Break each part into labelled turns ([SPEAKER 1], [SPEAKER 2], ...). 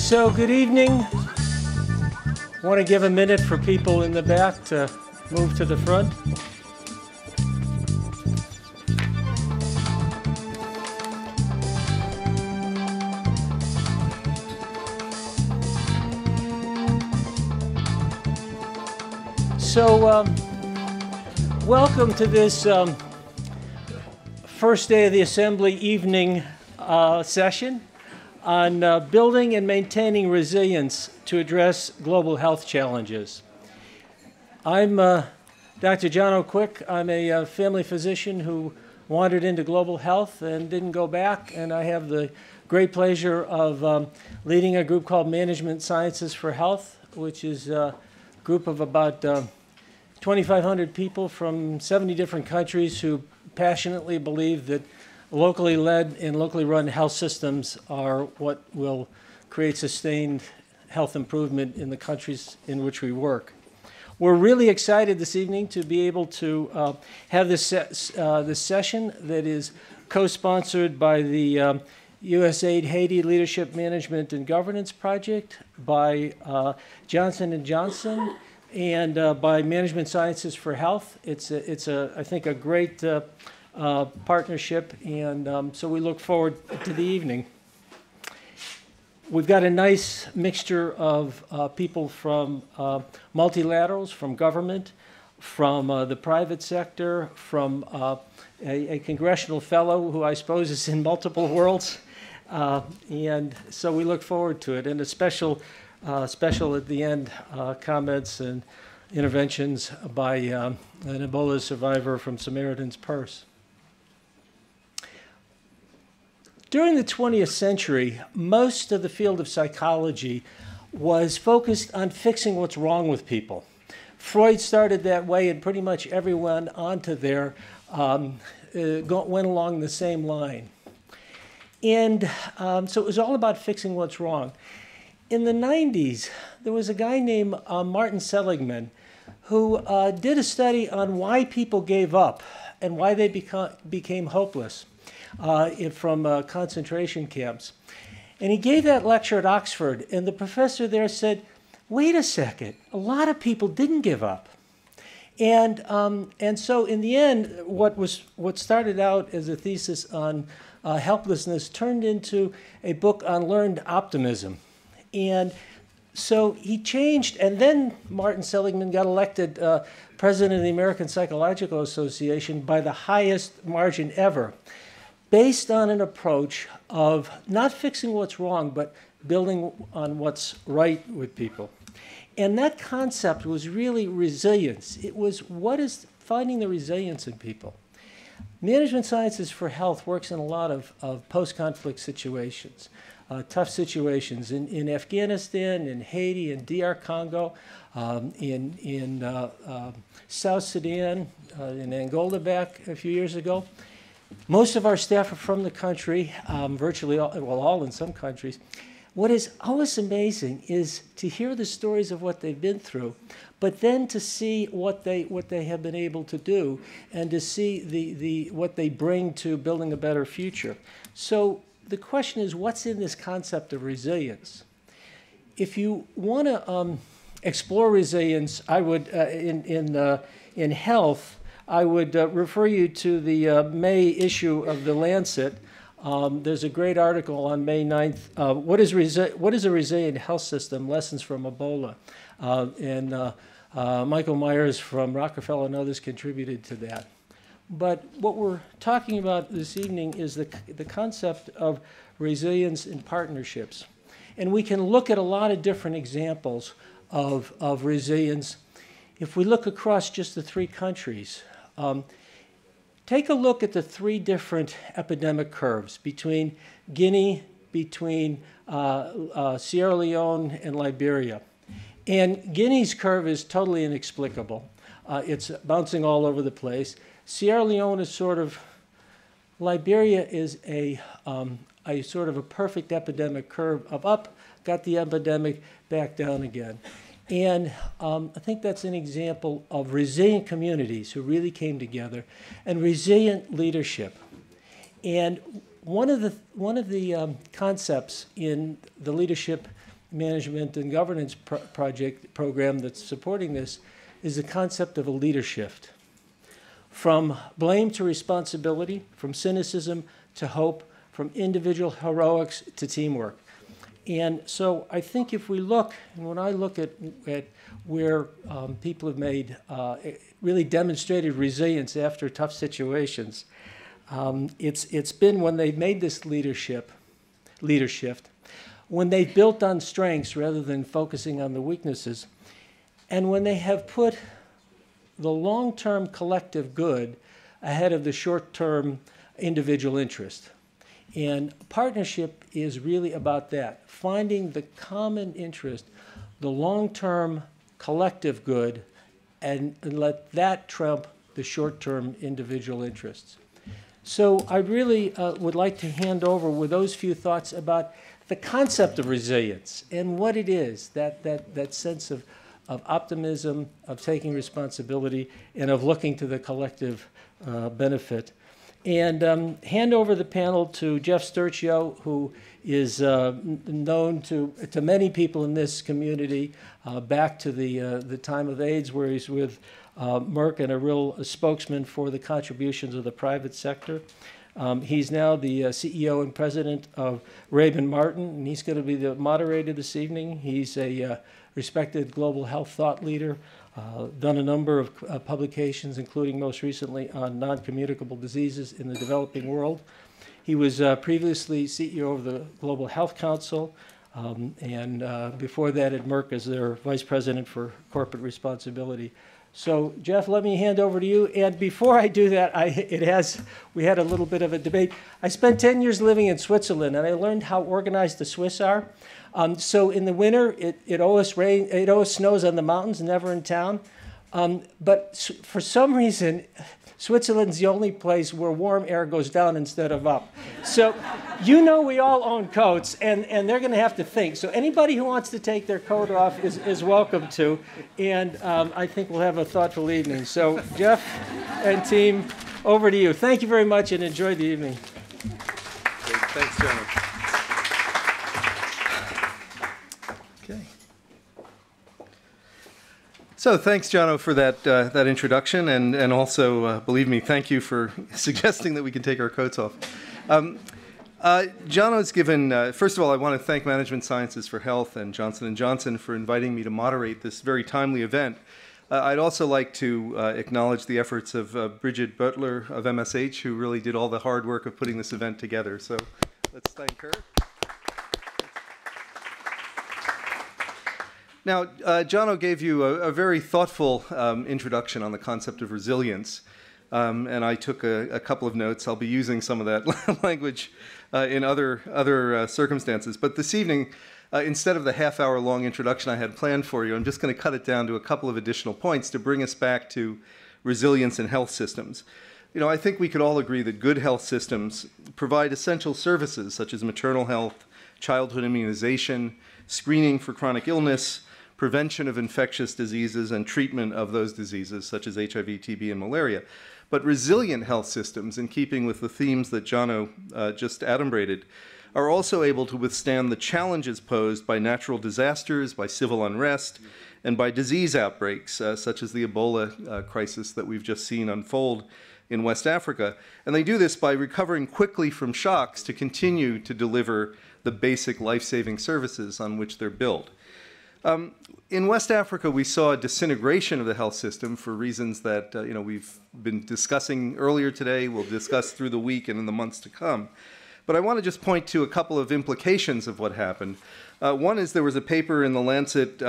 [SPEAKER 1] So good evening. I want to give a minute for people in the back to move to the front. So welcome to this first day of the Assembly evening session on building and maintaining resilience to address global health challenges. I'm Dr. John O'Quick. I'm a family physician who wandered into global health and didn't go back, and I have the great pleasure of leading a group called Management Sciences for Health, which is a group of about 2,500 people from 70 different countries who passionately believe that locally led and locally run health systems are what will create sustained health improvement in the countries in which we work. We're really excited this evening to be able to have this session that is co-sponsored by the USAID Haiti Leadership Management and Governance Project, by Johnson & Johnson, and by Management Sciences for Health. It's I think, a great partnership, and so we look forward to the evening. We've got a nice mixture of people from multilaterals, from government, from the private sector, from a congressional fellow who I suppose is in multiple worlds, and so we look forward to it. And a special at the end comments and interventions by an Ebola survivor from Samaritan's Purse. During the 20th century, most of the field of psychology was focused on fixing what's wrong with people. Freud started that way, and pretty much everyone onto there went along the same line. And so it was all about fixing what's wrong. In the 90s, there was a guy named Martin Seligman who did a study on why people gave up and why they became hopeless from concentration camps. And he gave that lecture at Oxford, and the professor there said, wait a second, a lot of people didn't give up. And so in the end, what started out as a thesis on helplessness turned into a book on learned optimism. And so he changed, and then Martin Seligman got elected president of the American Psychological Association by the highest margin ever, based on an approach of not fixing what's wrong, but building on what's right with people. And that concept was really resilience. It was, what is finding the resilience in people? Management Sciences for Health works in a lot of post-conflict situations. Tough situations in Afghanistan, in Haiti, in DR Congo, in South Sudan, in Angola back a few years ago. Most of our staff are from the country, virtually all, well, all in some countries. What is always amazing is to hear the stories of what they've been through, but then to see what they have been able to do, and to see what they bring to building a better future. So the question is, what's in this concept of resilience? If you want to explore resilience, I would, in health, I would refer you to the May issue of The Lancet. There's a great article on May 9th, what is a resilient health system? Lessons from Ebola. And Michael Myers from Rockefeller and others contributed to that. But what we're talking about this evening is the concept of resilience in partnerships. And we can look at a lot of different examples of resilience. If we look across just the three countries, take a look at the three different epidemic curves between Guinea, between Sierra Leone, and Liberia. And Guinea's curve is totally inexplicable. It's bouncing all over the place. Sierra Leone is sort of, Liberia is a sort of a perfect epidemic curve of up, got the epidemic back down again. And I think that's an example of resilient communities who really came together, and resilient leadership. And one of the concepts in the leadership management and governance program that's supporting this is the concept of a leader shift. From blame to responsibility, from cynicism to hope, from individual heroics to teamwork. And so I think if we look, and when I look at where people have made, really demonstrated resilience after tough situations, it's been when they've made this leader shift, when they've built on strengths rather than focusing on the weaknesses, and when they have put the long-term collective good ahead of the short-term individual interest. And partnership is really about that, finding the common interest, the long-term collective good, and let that trump the short-term individual interests. So I really would like to hand over with those few thoughts about the concept of resilience and what it is, that sense of optimism, of taking responsibility, and of looking to the collective benefit. And hand over the panel to Jeff Sturcio, who is known to many people in this community, back to the time of AIDS, where he's with Merck and a real spokesman for the contributions of the private sector. He's now the CEO and president of Raymond Martin, and he's going to be the moderator this evening. He's a respected global health thought leader, done a number of publications, including most recently on non-communicable diseases in the developing world. He was previously CEO of the Global Health Council, and before that at Merck as their vice president for corporate responsibility. So, Jeff, let me hand over to you. And before I do that, we had a little bit of a debate. I spent 10 years living in Switzerland, and I learned how organized the Swiss are. So in the winter, it always snows on the mountains, never in town. But for some reason, Switzerland's the only place where warm air goes down instead of up. So you know we all own coats, and they're going to have to think. So anybody who wants to take their coat off is welcome to. And I think we'll have a thoughtful evening. So Jeff and team, over to you. Thank you very much, and enjoy the evening.
[SPEAKER 2] Thanks, John. Okay. So thanks, Jono, for that introduction, and also, believe me, thank you for suggesting that we can take our coats off. Jono's given, first of all, I want to thank Management Sciences for Health and Johnson & Johnson for inviting me to moderate this very timely event. I'd also like to acknowledge the efforts of Bridget Butler of MSH, who really did all the hard work of putting this event together. So let's thank her. Now, Jono gave you a very thoughtful introduction on the concept of resilience, and I took a couple of notes. I'll be using some of that language in other circumstances. But this evening, instead of the half-hour-long introduction I had planned for you, I'm just going to cut it down to a couple of additional points to bring us back to resilience in health systems. You know, I think we could all agree that good health systems provide essential services such as maternal health, childhood immunization, screening for chronic illness, prevention of infectious diseases, and treatment of those diseases such as HIV, TB, and malaria. But resilient health systems, in keeping with the themes that Jono just adumbrated, are also able to withstand the challenges posed by natural disasters, by civil unrest, and by disease outbreaks, such as the Ebola crisis that we've just seen unfold in West Africa. And they do this by recovering quickly from shocks to continue to deliver the basic life-saving services on which they're built. In West Africa, we saw a disintegration of the health system for reasons that we've been discussing earlier today, we'll discuss through the week and in the months to come. But I want to just point to a couple of implications of what happened. One is there was a paper in The Lancet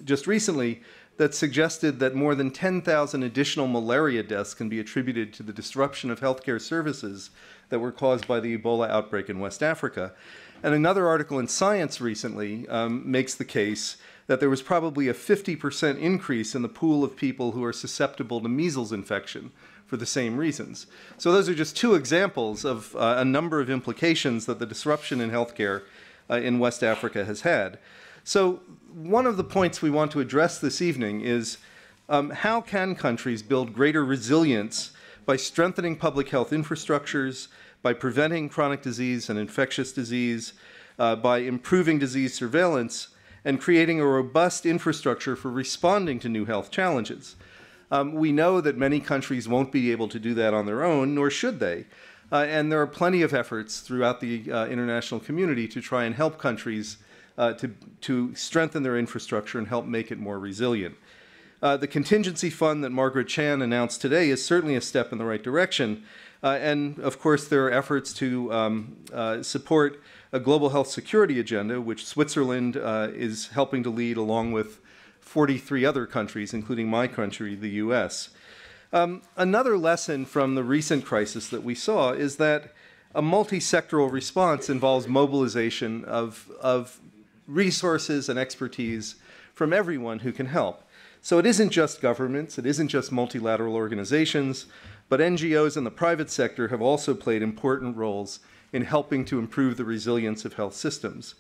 [SPEAKER 2] just recently that suggested that more than 10,000 additional malaria deaths can be attributed to the disruption of healthcare services that were caused by the Ebola outbreak in West Africa. And another article in Science recently makes the case that there was probably a 50% increase in the pool of people who are susceptible to measles infection for the same reasons. So those are just two examples of a number of implications that the disruption in healthcare in West Africa has had. So one of the points we want to address this evening is how can countries build greater resilience by strengthening public health infrastructures, by preventing chronic disease and infectious disease, by improving disease surveillance, and creating a robust infrastructure for responding to new health challenges. We know that many countries won't be able to do that on their own, nor should they. And there are plenty of efforts throughout the international community to try and help countries to strengthen their infrastructure and help make it more resilient. The contingency fund that Margaret Chan announced today is certainly a step in the right direction. And of course, there are efforts to support a global health security agenda, which Switzerland is helping to lead along with 43 other countries, including my country, the US. Another lesson from the recent crisis that we saw is that a multi-sectoral response involves mobilization of resources and expertise from everyone who can help. So it isn't just governments, it isn't just multilateral organizations, but NGOs and the private sector have also played important roles in helping to improve the resilience of health systems.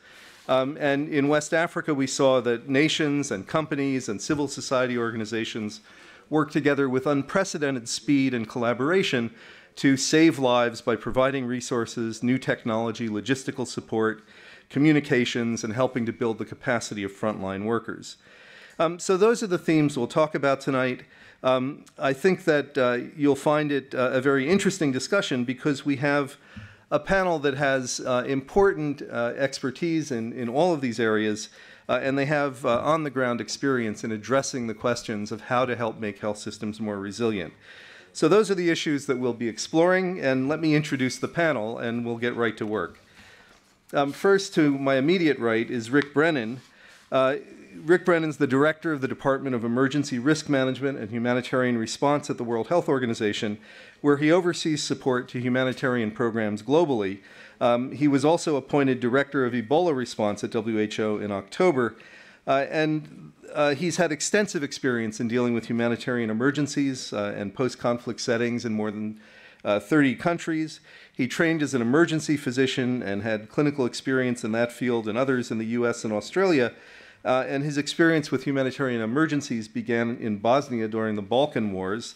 [SPEAKER 2] And in West Africa, we saw that nations and companies and civil society organizations work together with unprecedented speed and collaboration to save lives by providing resources, new technology, logistical support, communications, and helping to build the capacity of frontline workers. So those are the themes we'll talk about tonight. I think that you'll find it a very interesting discussion because we have a panel that has important expertise in all of these areas, and they have on-the-ground experience in addressing the questions of how to help make health systems more resilient. So those are the issues that we'll be exploring, and let me introduce the panel, and we'll get right to work. First, to my immediate right is Rick Brennan. Rick Brennan's the director of the Department of Emergency Risk Management and Humanitarian Response at the World Health Organization, where he oversees support to humanitarian programs globally. He was also appointed director of Ebola response at WHO in October, and he's had extensive experience in dealing with humanitarian emergencies and post-conflict settings in more than 30 countries. He trained as an emergency physician and had clinical experience in that field and others in the US and Australia. And his experience with humanitarian emergencies began in Bosnia during the Balkan Wars.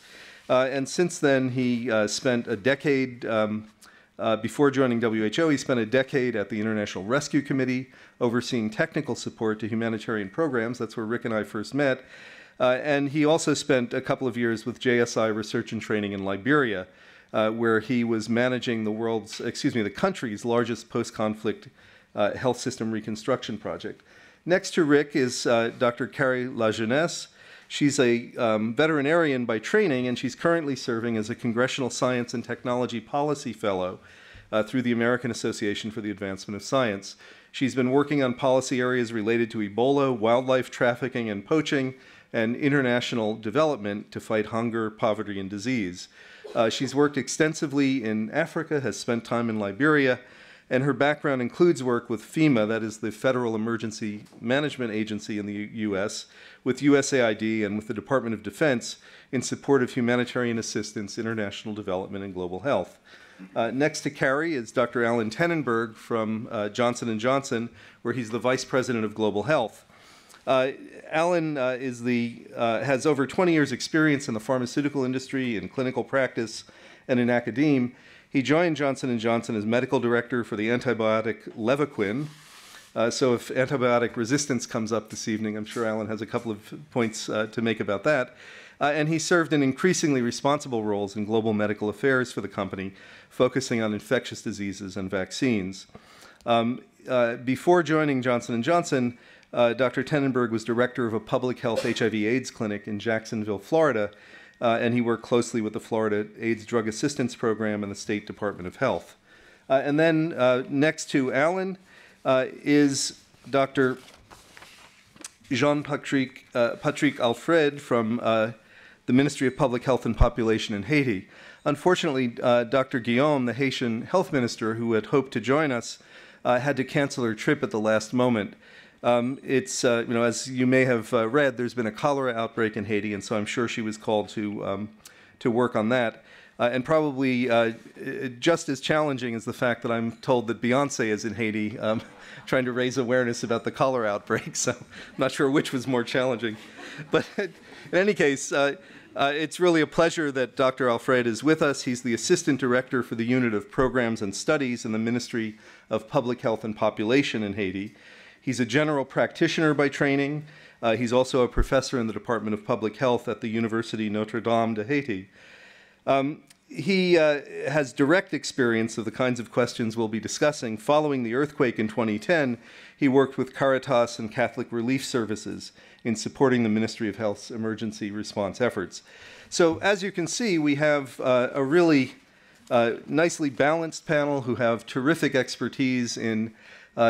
[SPEAKER 2] And since then, he spent a decade, before joining WHO, he spent a decade at the International Rescue Committee, overseeing technical support to humanitarian programs. That's where Rick and I first met. And he also spent a couple of years with JSI Research and Training in Liberia, where he was managing the country's largest post-conflict health system reconstruction project. Next to Rick is Dr. Carrie Jeunesse. She's a veterinarian by training, and she's currently serving as a Congressional Science and Technology Policy Fellow through the American Association for the Advancement of Science. She's been working on policy areas related to Ebola, wildlife trafficking and poaching, and international development to fight hunger, poverty, and disease. She's worked extensively in Africa, has spent time in Liberia, and her background includes work with FEMA, that is the Federal Emergency Management Agency in the U.S., with USAID and with the Department of Defense in support of humanitarian assistance, international development, and global health. Next to Carrie is Dr. Alan Tenenberg from Johnson & Johnson, where he's the Vice President of Global Health. Alan has over 20 years' experience in the pharmaceutical industry, in clinical practice, and in academia. He joined Johnson & Johnson as medical director for the antibiotic Levaquin. So if antibiotic resistance comes up this evening, I'm sure Alan has a couple of points to make about that. And he served in increasingly responsible roles in global medical affairs for the company, focusing on infectious diseases and vaccines. Before joining Johnson & Johnson, Dr. Tenenberg was director of a public health HIV/AIDS clinic in Jacksonville, Florida, and he worked closely with the Florida AIDS Drug Assistance Program and the State Department of Health. And then next to Alan is Dr. Jean-Patrick Alfred from the Ministry of Public Health and Population in Haiti. Unfortunately, Dr. Guillaume, the Haitian health minister who had hoped to join us, had to cancel her trip at the last moment. As you may have read, there's been a cholera outbreak in Haiti, and so I'm sure she was called to work on that. And probably just as challenging is the fact that I'm told that Beyonce is in Haiti trying to raise awareness about the cholera outbreak, so I'm not sure which was more challenging. But in any case, it's really a pleasure that Dr. Alfred is with us. He's the Assistant Director for the Unit of Programs and Studies in the Ministry of Public Health and Population in Haiti. He's a general practitioner by training. He's also a professor in the Department of Public Health at the University Notre Dame de Haiti. He has direct experience of the kinds of questions we'll be discussing. Following the earthquake in 2010, he worked with Caritas and Catholic Relief Services in supporting the Ministry of Health's emergency response efforts. So as you can see, we have a really nicely balanced panel who have terrific expertise in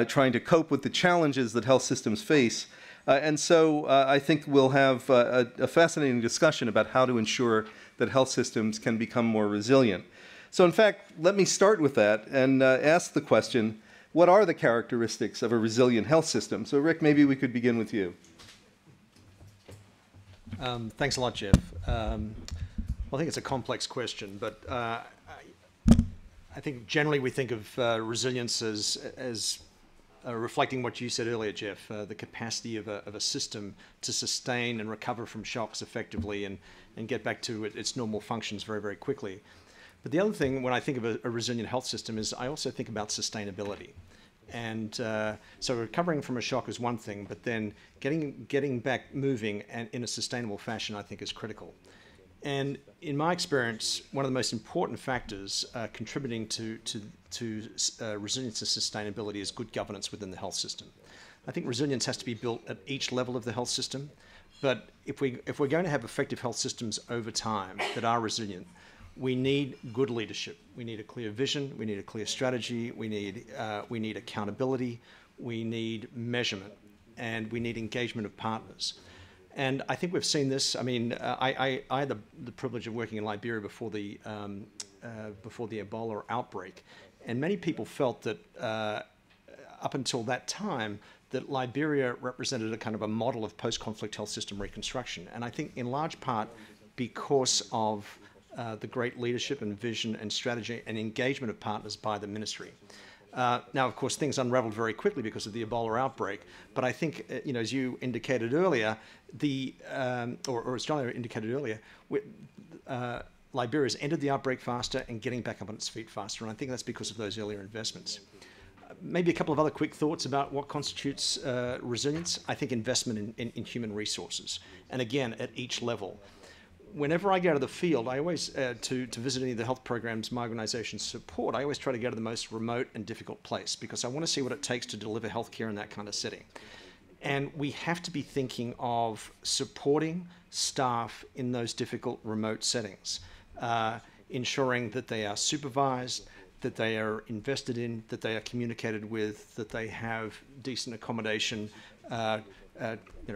[SPEAKER 2] trying to cope with the challenges that health systems face. And so I think we'll have a fascinating discussion about how to ensure that health systems can become more resilient. So in fact, let me start with that and ask the question, what are the characteristics of a resilient health system? So Rick, maybe we could begin with you.
[SPEAKER 3] Thanks a lot, Jeff. Well, I think it's a complex question, but I think generally we think of resilience as reflecting what you said earlier, Jeff, the capacity of a system to sustain and recover from shocks effectively and get back to its normal functions very, very quickly. But the other thing, when I think of a resilient health system, is I also think about sustainability. And so recovering from a shock is one thing, but then getting back moving and in a sustainable fashion, I think, is critical. And in my experience, one of the most important factors contributing to resilience and sustainability is good governance within the health system. I think resilience has to be built at each level of the health system, but if we're going to have effective health systems over time that are resilient, we need good leadership. We need a clear vision. We need a clear strategy. We need accountability. We need measurement, and we need engagement of partners. And I think we've seen this. I mean, I had the privilege of working in Liberia before the Ebola outbreak, and many people felt that up until that time that Liberia represented a kind of a model of post-conflict health system reconstruction. And I think in large part because of the great leadership and vision and strategy and engagement of partners by the ministry. Now, of course, things unraveled very quickly because of the Ebola outbreak. But I think, as you indicated earlier, or as John indicated earlier, Liberia's ended the outbreak faster and getting back up on its feet faster. And I think that's because of those earlier investments. Maybe a couple of other quick thoughts about what constitutes resilience. I think investment in human resources. And again, at each level. Whenever I go to the field, I always, to visit any of the health programs my organization support, I always try to go to the most remote and difficult place because I want to see what it takes to deliver healthcare in that kind of setting. And we have to be thinking of supporting staff in those difficult remote settings, ensuring that they are supervised, that they are invested in, that they are communicated with, that they have decent accommodation,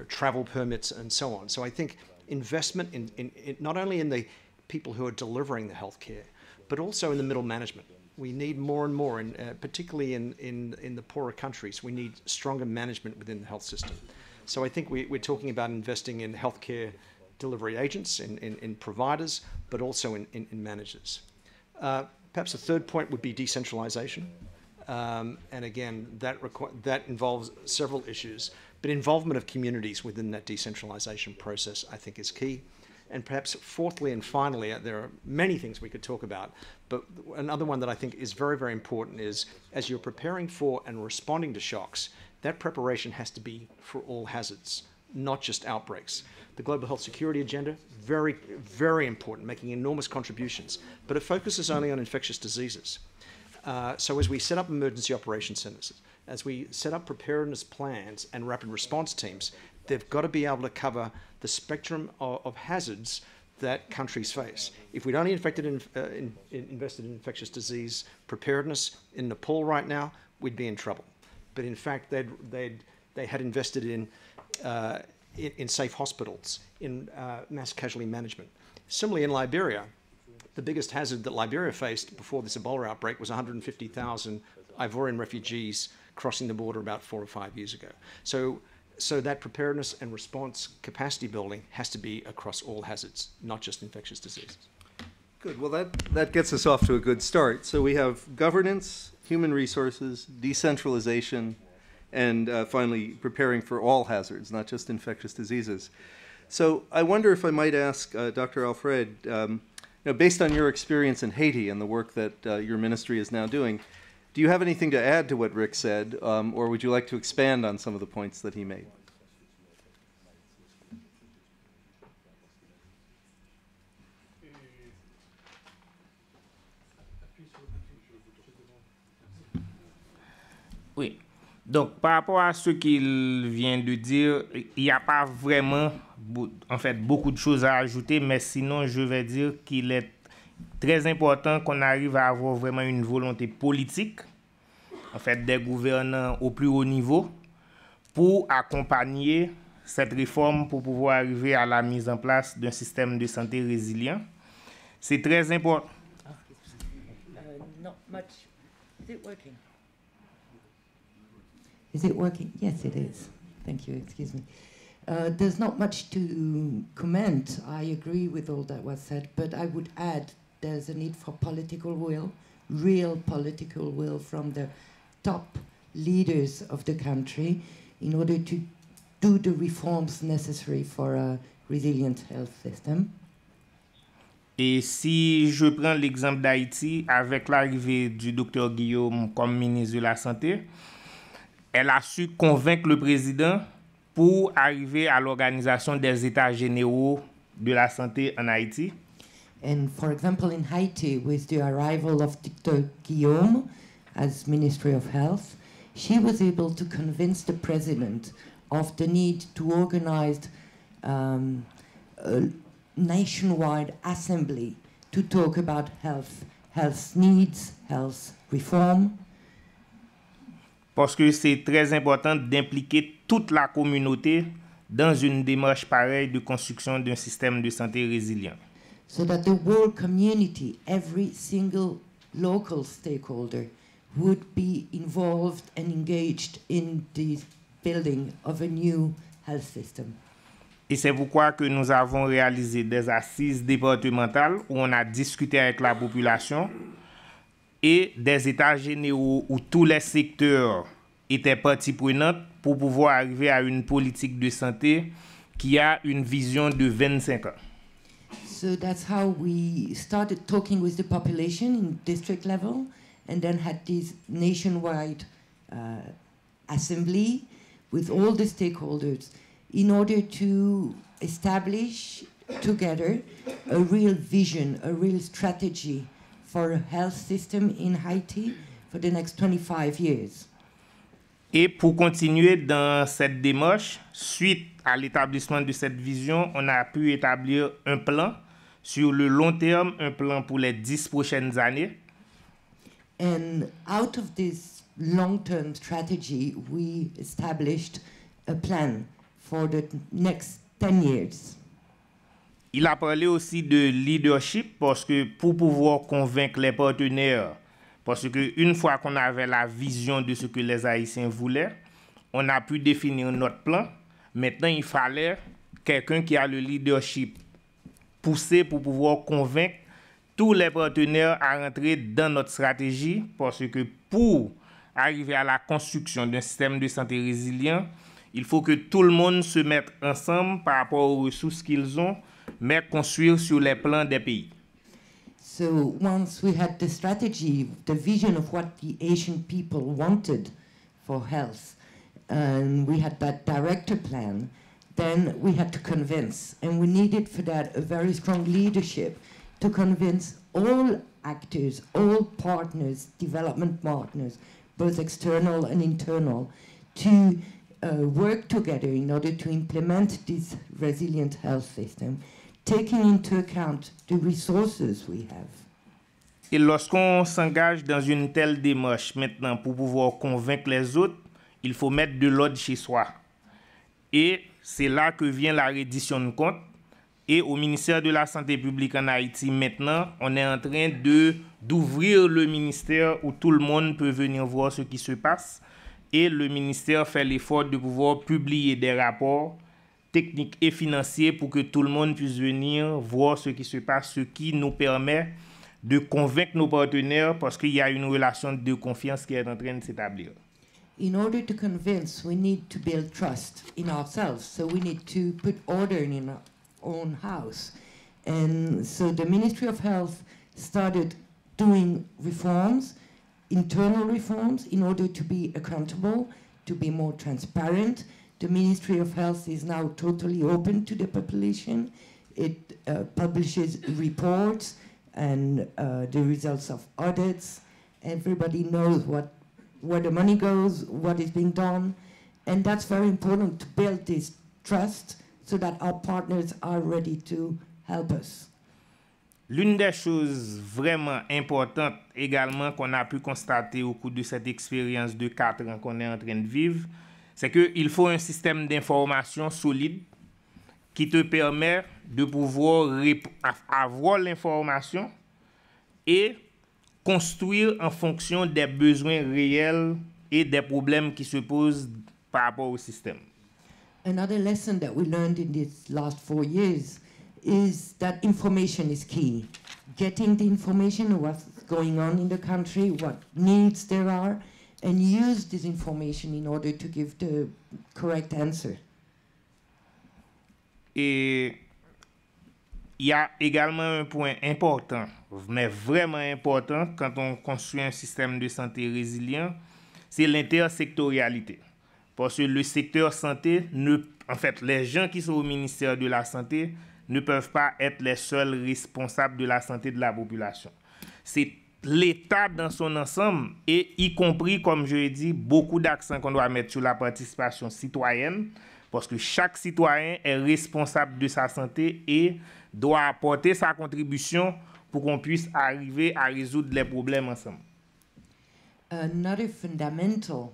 [SPEAKER 3] travel permits, and so on. So I think investment in not only in the people who are delivering the healthcare, but also in the middle management. We need more and more, particularly in the poorer countries, we need stronger management within the health system. So I think we're talking about investing in healthcare delivery agents, in providers, but also in managers. Perhaps a third point would be decentralization. And again, that involves several issues. But involvement of communities within that decentralization process, I think, is key. And perhaps fourthly and finally, there are many things we could talk about, but another one that I think is very, very important is as you're preparing for and responding to shocks, that preparation has to be for all hazards, not just outbreaks. The Global Health Security Agenda, very, very important, making enormous contributions, but it focuses only on infectious diseases. So as we set up emergency operation centers, as we set up preparedness plans and rapid response teams, they've got to be able to cover the spectrum of hazards that countries face. If we'd only invested in infectious disease preparedness in Nepal right now, we'd be in trouble. But in fact, they had invested in safe hospitals, in mass casualty management. Similarly, in Liberia, the biggest hazard that Liberia faced before this Ebola outbreak was 150,000 Ivorian refugees crossing the border about 4 or 5 years ago. So that preparedness and response capacity building has to be across all hazards, not just infectious diseases.
[SPEAKER 2] Good. Well, that gets us off to a good start. So we have governance, human resources, decentralization, and finally preparing for all hazards, not just infectious diseases. So I wonder if I might ask Dr. Alfred, based on your experience in Haiti and the work that your ministry is now doing, Do you have anything to add to what Rick said, or would you like to expand on some of the points that he made?
[SPEAKER 4] Oui. Donc, par rapport à ce qu'il vient de dire, il n'y a pas vraiment, en fait, beaucoup de choses à ajouter, mais sinon, je vais dire qu'il est très important qu'on arrive à avoir vraiment une volonté politique, en fait, des gouvernants au plus haut niveau, pour accompagner cette réforme, pour pouvoir arriver à la mise en place d'un système de santé résilient. C'est très important.
[SPEAKER 5] Not much. Is it working? Is it working? Yes, it is. Thank you. Excuse me. There's not much to comment. I agree with all that was said, but I would add there's a need for political will, real political will from the top leaders of the country in order to do the reforms necessary for a resilient health system.
[SPEAKER 4] Et si je prends l'exemple d'Haïti, avec l'arrivée du docteur Guillaume comme ministre de la Santé, elle a su convaincre le président pour arriver à l'organisation des États généraux de la santé en Haïti.
[SPEAKER 5] And for example, in Haiti, with the arrival of Dr. Guillaume as Ministry of Health, she was able to convince the president of the need to organize a nationwide assembly to talk about health needs, health reform.
[SPEAKER 4] Parce que c'est très important d'impliquer toute la communauté dans une démarche pareille de construction d'un système de santé résilient.
[SPEAKER 5] So that the whole community, every single local stakeholder, would be involved and engaged in the building of a new health system.
[SPEAKER 4] Et c'est pourquoi que nous avons réalisé des assises départementales où on a discuté avec la population et des états généraux où tous les secteurs étaient partie prenante pour pouvoir arriver à une politique de santé qui a une vision de 25 ans.
[SPEAKER 5] So that's how we started talking with the population in district level and then had this nationwide assembly with all the stakeholders in order to establish together a real vision, a real strategy for a health system in Haiti for the next 25 years.
[SPEAKER 4] Et pour continuer dans cette démarche, suite à l'établissement de cette vision, on a pu établir un plan sur le long terme, un plan pour les 10 prochaines années.
[SPEAKER 5] And out of this long-term strategy, we established a plan for the next 10 years.
[SPEAKER 4] Il a parlé aussi de leadership parce que pour pouvoir convaincre les partenaires, parce que une fois qu'on avait la vision de ce que les Haïtiens voulaient, on a pu définir notre plan. Maintenant, il fallait quelqu'un qui a le leadership poussé pour pouvoir convaincre tous les partenaires à rentrer dans notre stratégie parce que pour arriver à la construction d'un système de santé résilient, il faut que tout le monde se mette ensemble par rapport aux ressources qu'ils ont, mais construire sur les plans des pays.
[SPEAKER 5] So once we had the strategy, the vision of what the Asian people wanted for health, and we had that director plan, then we had to convince. And we needed for that a very strong leadership to convince all actors, all partners, development partners, both external and internal, to work together in order to implement this resilient health system, taking into account the resources we have.
[SPEAKER 4] Et lorsqu'on s'engage dans une telle démarche maintenant pour pouvoir convaincre les autres, il faut mettre de l'ordre chez soi. Et c'est là que vient la reddition de comptes. Et au ministère de la Santé publique en Haïti, maintenant, on est en train d'ouvrir le ministère où tout le monde peut venir voir ce qui se passe. Et le ministère fait l'effort de pouvoir publier des rapports techniques et financiers pour que tout le monde puisse venir voir ce qui se passe, ce qui nous permet de convaincre nos partenaires parce qu'il y a une relation de confiance qui est en train de s'établir.
[SPEAKER 5] In order to convince, we need to build trust in ourselves. So we need to put order in our own house. And so the Ministry of Health started doing reforms, internal reforms in order to be accountable, to be more transparent. The Ministry of Health is now totally open to the population. It publishes reports and the results of audits. Everybody knows where the money goes, what is being done. And that's very important to build this trust so that our partners are ready to help us.
[SPEAKER 4] L'une des choses vraiment importantes également qu'on a pu constater au cours de cette expérience de 4 ans qu'on est en train de vivre, c'est qu'il faut un système d'information solide qui te permet de pouvoir avoir l'information et construire en fonction des besoins réels et des problèmes qui se posent par rapport au système.
[SPEAKER 5] Another lesson that we learned in these last 4 years is that information is key. Getting the information, what's going on in the country, what needs there are, and use this information in order to give the correct answer.
[SPEAKER 4] Et il y a également un point important, mais vraiment important, quand on construit un système de santé résilient, c'est l'intersectorialité. Parce que le secteur santé, en fait, les gens qui sont au ministère de la Santé ne peuvent pas être les seuls responsables de la santé de la population. C'est l'État dans son ensemble et y compris, comme je l'ai dit, beaucoup d'accent qu'on doit mettre sur la participation citoyenne parce que chaque citoyen est responsable de sa santé et doit apporter sa contribution pour qu'on puisse arriver à résoudre les problèmes ensemble.
[SPEAKER 5] Another fundamental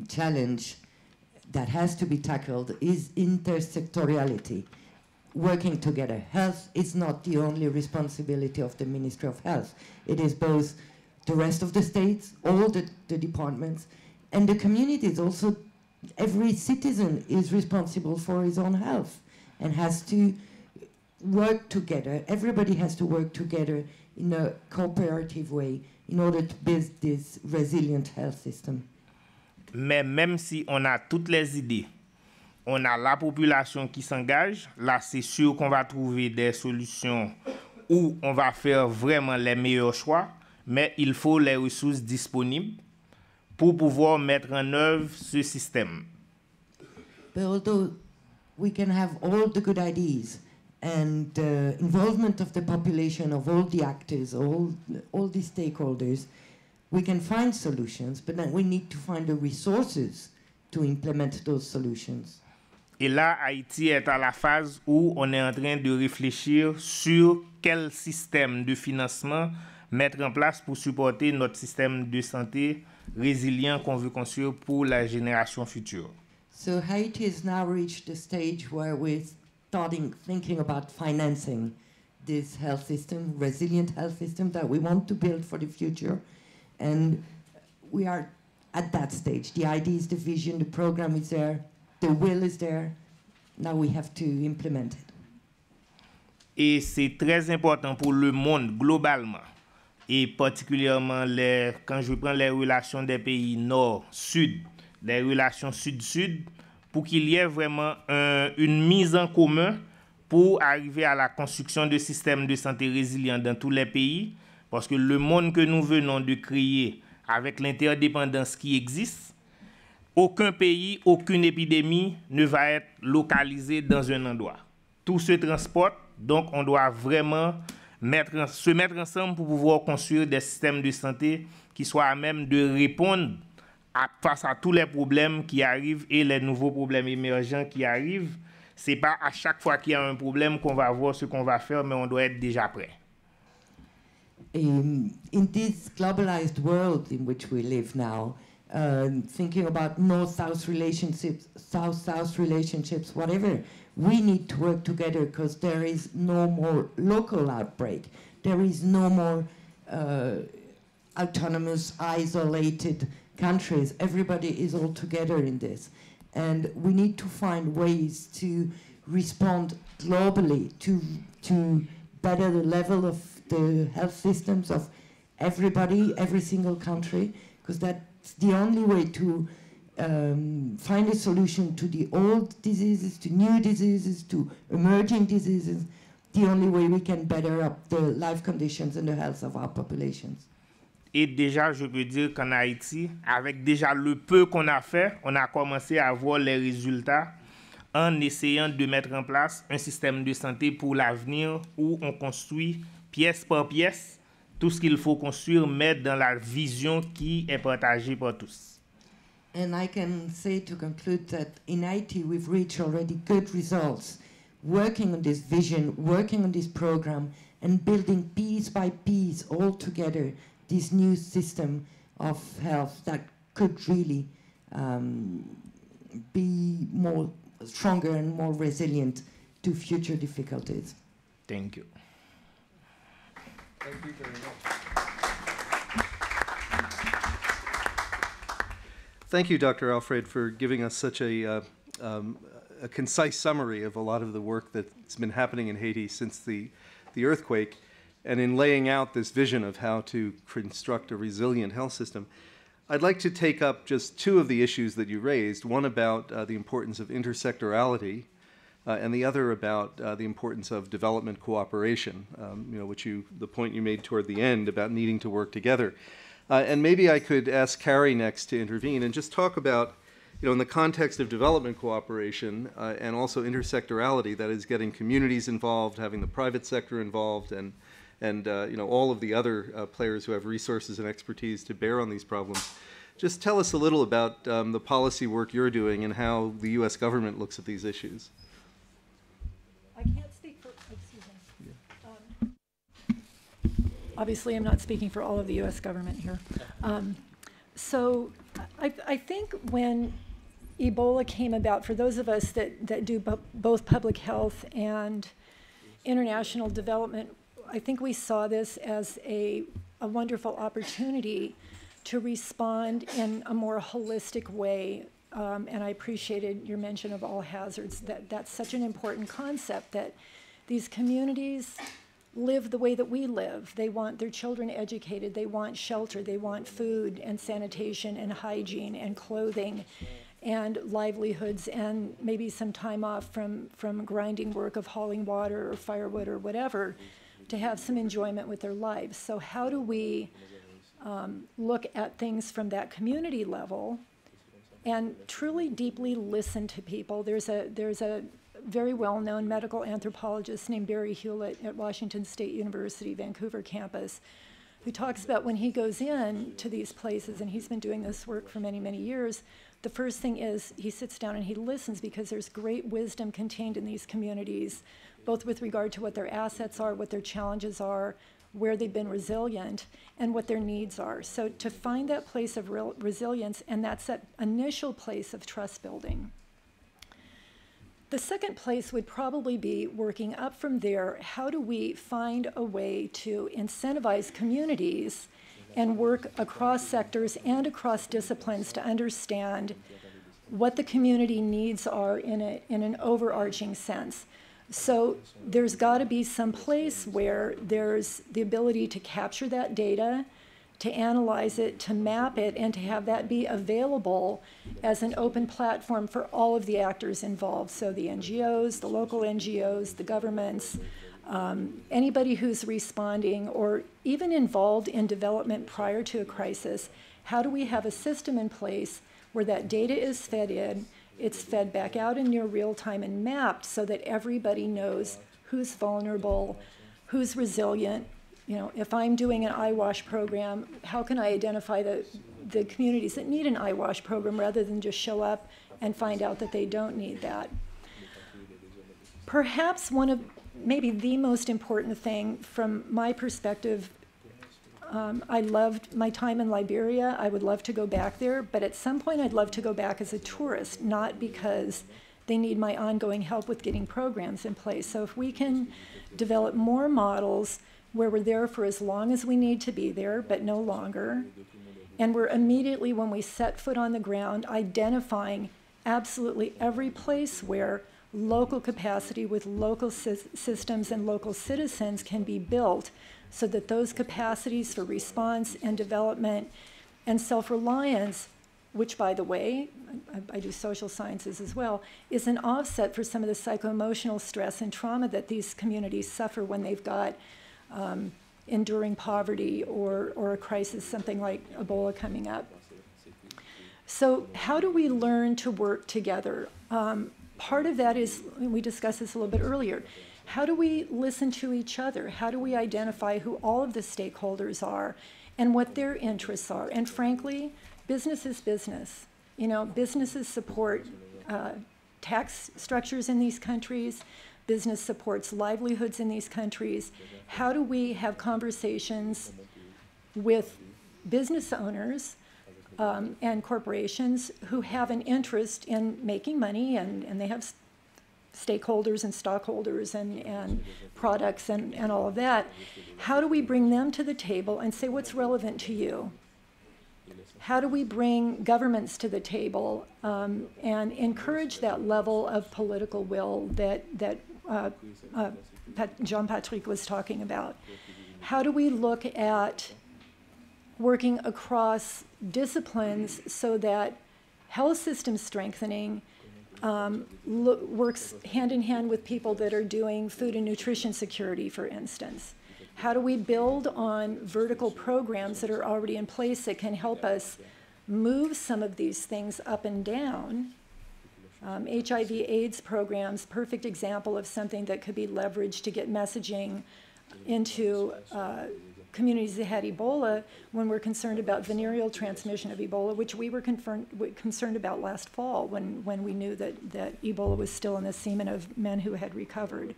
[SPEAKER 5] challenge that has to be tackled is intersectoriality. Working together. Health is not the only responsibility of the Ministry of Health. It is both the rest of the states, all the departments, and the communities also. Every citizen is responsible for his own health and has to work together. Everybody has to work together in a cooperative way in order to build this resilient health system.
[SPEAKER 4] Mais même si on a toutes les idées, on a la population qui s'engage, là c'est sûr qu'on va trouver des solutions où on va faire vraiment les meilleurs choix, mais il faut les ressources disponibles pour pouvoir mettre en œuvre ce système.
[SPEAKER 5] But although we can have all the good ideas and the involvement of the population, of all the actors, all the stakeholders, we can find solutions, but then we need to find the resources to implement those solutions.
[SPEAKER 4] Et là, Haïti est à la phase où on est en train de réfléchir sur quel système de financement mettre en place pour supporter notre système de santé résilient qu'on veut construire pour la génération future.
[SPEAKER 5] So Haiti has now reached the stage where we're thinking about financing this health system, resilient health system that we want to build for the future. And we are at that stage. The ideas, the vision, the program is there, the will is there. Now we have to implement it.
[SPEAKER 4] Et c'est très important pour le monde globalement. Et particulièrement quand je prends les relations des pays nord-sud, les relations sud-sud, pour qu'il y ait vraiment une mise en commun pour arriver à la construction de systèmes de santé résilients dans tous les pays, parce que le monde que nous venons de créer avec l'interdépendance qui existe, aucun pays, aucune épidémie ne va être localisée dans un endroit. Tout se transporte, donc on doit vraiment se mettre ensemble pour pouvoir construire des systèmes de santé qui soient à même de répondre face à tous les problèmes qui arrivent et les nouveaux problèmes émergents qui arrivent. Ce n'est pas à chaque fois qu'il y a un problème qu'on va voir ce qu'on va faire, mais on doit être déjà prêt.
[SPEAKER 5] In this globalized world in which we live now, thinking about north-south relationships, south-south relationships, whatever, we need to work together because there is no more local outbreak. There is no more autonomous, isolated countries. Everybody is all together in this. And we need to find ways to respond globally to better the level of the health systems of everybody, every single country, because that's the only way to find a solution to the old diseases, to new diseases, to emerging diseases, the only way we can better up the life conditions and the health of our populations.
[SPEAKER 4] Et déjà, je peux dire qu'en Haïti, avec déjà le peu qu'on a fait, on a commencé à voir les résultats en essayant de mettre en place un système de santé pour l'avenir où on construit pièce par pièce tout ce qu'il faut construire, mais dans la vision qui est partagée par tous.
[SPEAKER 5] And I can say to conclude that in Haiti we've reached already good results working on this vision, working on this program, and building piece by piece all together this new system of health that could really be more stronger and more resilient to future difficulties.
[SPEAKER 4] Thank you.
[SPEAKER 2] Thank you very much. Thank you, Dr. Alfred, for giving us such a concise summary of a lot of the work that's been happening in Haiti since the earthquake, and in laying out this vision of how to construct a resilient health system. I'd like to take up just two of the issues that you raised, one about the importance of intersectorality, and the other about the importance of development cooperation, the point you made toward the end about needing to work together. And maybe I could ask Carrie next to intervene and just talk about, in the context of development cooperation and also intersectorality, that is getting communities involved, having the private sector involved, and all of the other players who have resources and expertise to bear on these problems. Just tell us a little about the policy work you're doing and how the U.S. government looks at these issues.
[SPEAKER 6] I can't speak for, excuse me. Obviously, I'm not speaking for all of the U.S. government here. So I think when Ebola came about, for those of us that do both public health and international development, I think we saw this as a wonderful opportunity to respond in a more holistic way. And I appreciated your mention of all hazards. That's such an important concept, that these communities live the way that we live. They want their children educated, they want shelter, they want food and sanitation and hygiene and clothing and livelihoods and maybe some time off from grinding work of hauling water or firewood or whatever, to have some enjoyment with their lives. So how do we look at things from that community level and truly deeply listen to people? There's a very well-known medical anthropologist named Barry Hewlett at Washington State University, Vancouver campus, who talks about when he goes in to these places, and he's been doing this work for many, many years, the first thing is he sits down and he listens, because there's great wisdom contained in these communities, both with regard to what their assets are, what their challenges are, where they've been resilient, and what their needs are. So to find that place of resilience, and that's that initial place of trust building. The second place would probably be working up from there. How do we find a way to incentivize communities and work across sectors and across disciplines to understand what the community needs are in an overarching sense? So there's got to be some place where there's the ability to capture that data, to analyze it, to map it, and to have that be available as an open platform for all of the actors involved. So the NGOs, the local NGOs, the governments, anybody who's responding or even involved in development prior to a crisis. How do we have a system in place where that data is fed in, it's fed back out in near real time and mapped so that everybody knows who's vulnerable, who's resilient. If I'm doing an eyewash program, how can I identify the communities that need an eyewash program rather than just show up and find out that they don't need that? Perhaps one of maybe the most important thing from my perspective, I loved my time in Liberia. I would love to go back there, but at some point I'd love to go back as a tourist, not because they need my ongoing help with getting programs in place. So if we can develop more models where we're there for as long as we need to be there, but no longer, and we're immediately, when we set foot on the ground, identifying absolutely every place where local capacity with local systems and local citizens can be built, so that those capacities for response and development and self-reliance, which, by the way, I do social sciences as well, is an offset for some of the psycho-emotional stress and trauma that these communities suffer when they've got enduring poverty or a crisis, something like Ebola coming up. So how do we learn to work together? Part of that is, and we discussed this a little bit earlier, how do we listen to each other? How do we identify who all of the stakeholders are and what their interests are? And frankly, business is business. You know, businesses support tax structures in these countries. Business supports livelihoods in these countries. How do we have conversations with business owners and corporations who have an interest in making money, and they have stakeholders and stockholders and products and all of that? How do we bring them to the table and say what's relevant to you? How do we bring governments to the table and encourage that level of political will that Jean-Patrick was talking about? How do we look at working across disciplines so that health system strengthening works hand in hand with people that are doing food and nutrition security, for instance? How do we build on vertical programs that are already in place that can help us move some of these things up and down? HIV/AIDS programs, perfect example of something that could be leveraged to get messaging into communities that had Ebola when we're concerned about venereal transmission of Ebola, which we were concerned about last fall when we knew that Ebola was still in the semen of men who had recovered.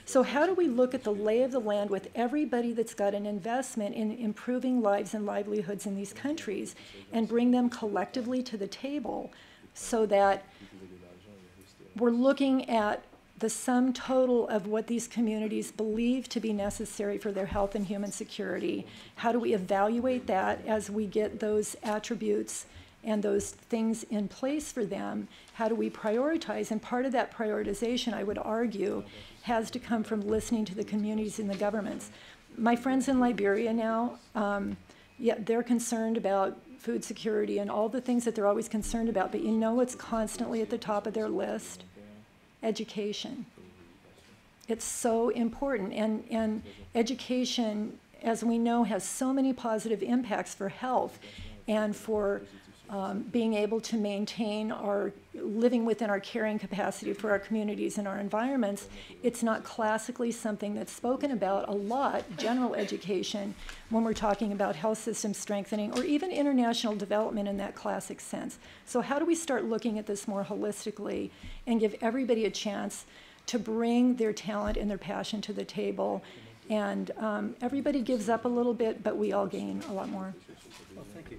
[SPEAKER 6] So how do we look at the lay of the land with everybody that's got an investment in improving lives and livelihoods in these countries and bring them collectively to the table so that we're looking at the sum total of what these communities believe to be necessary for their health and human security? How do we evaluate that as we get those attributes and those things in place for them? How do we prioritize? And part of that prioritization, I would argue, has to come from listening to the communities and the governments. My friends in Liberia now, yeah, they're concerned about food security and all the things that they're always concerned about, but you know what's constantly at the top of their list? Education. It's so important, and education, as we know, has so many positive impacts for health and for being able to maintain our living within our carrying capacity for our communities and our environments. It's not classically something that's spoken about a lot, general education, when we're talking about health system strengthening or even international development in that classic sense. So how do we start looking at this more holistically and give everybody a chance to bring their talent and their passion to the table? And everybody gives up a little bit, but we all gain a lot more.
[SPEAKER 2] Well, thank you.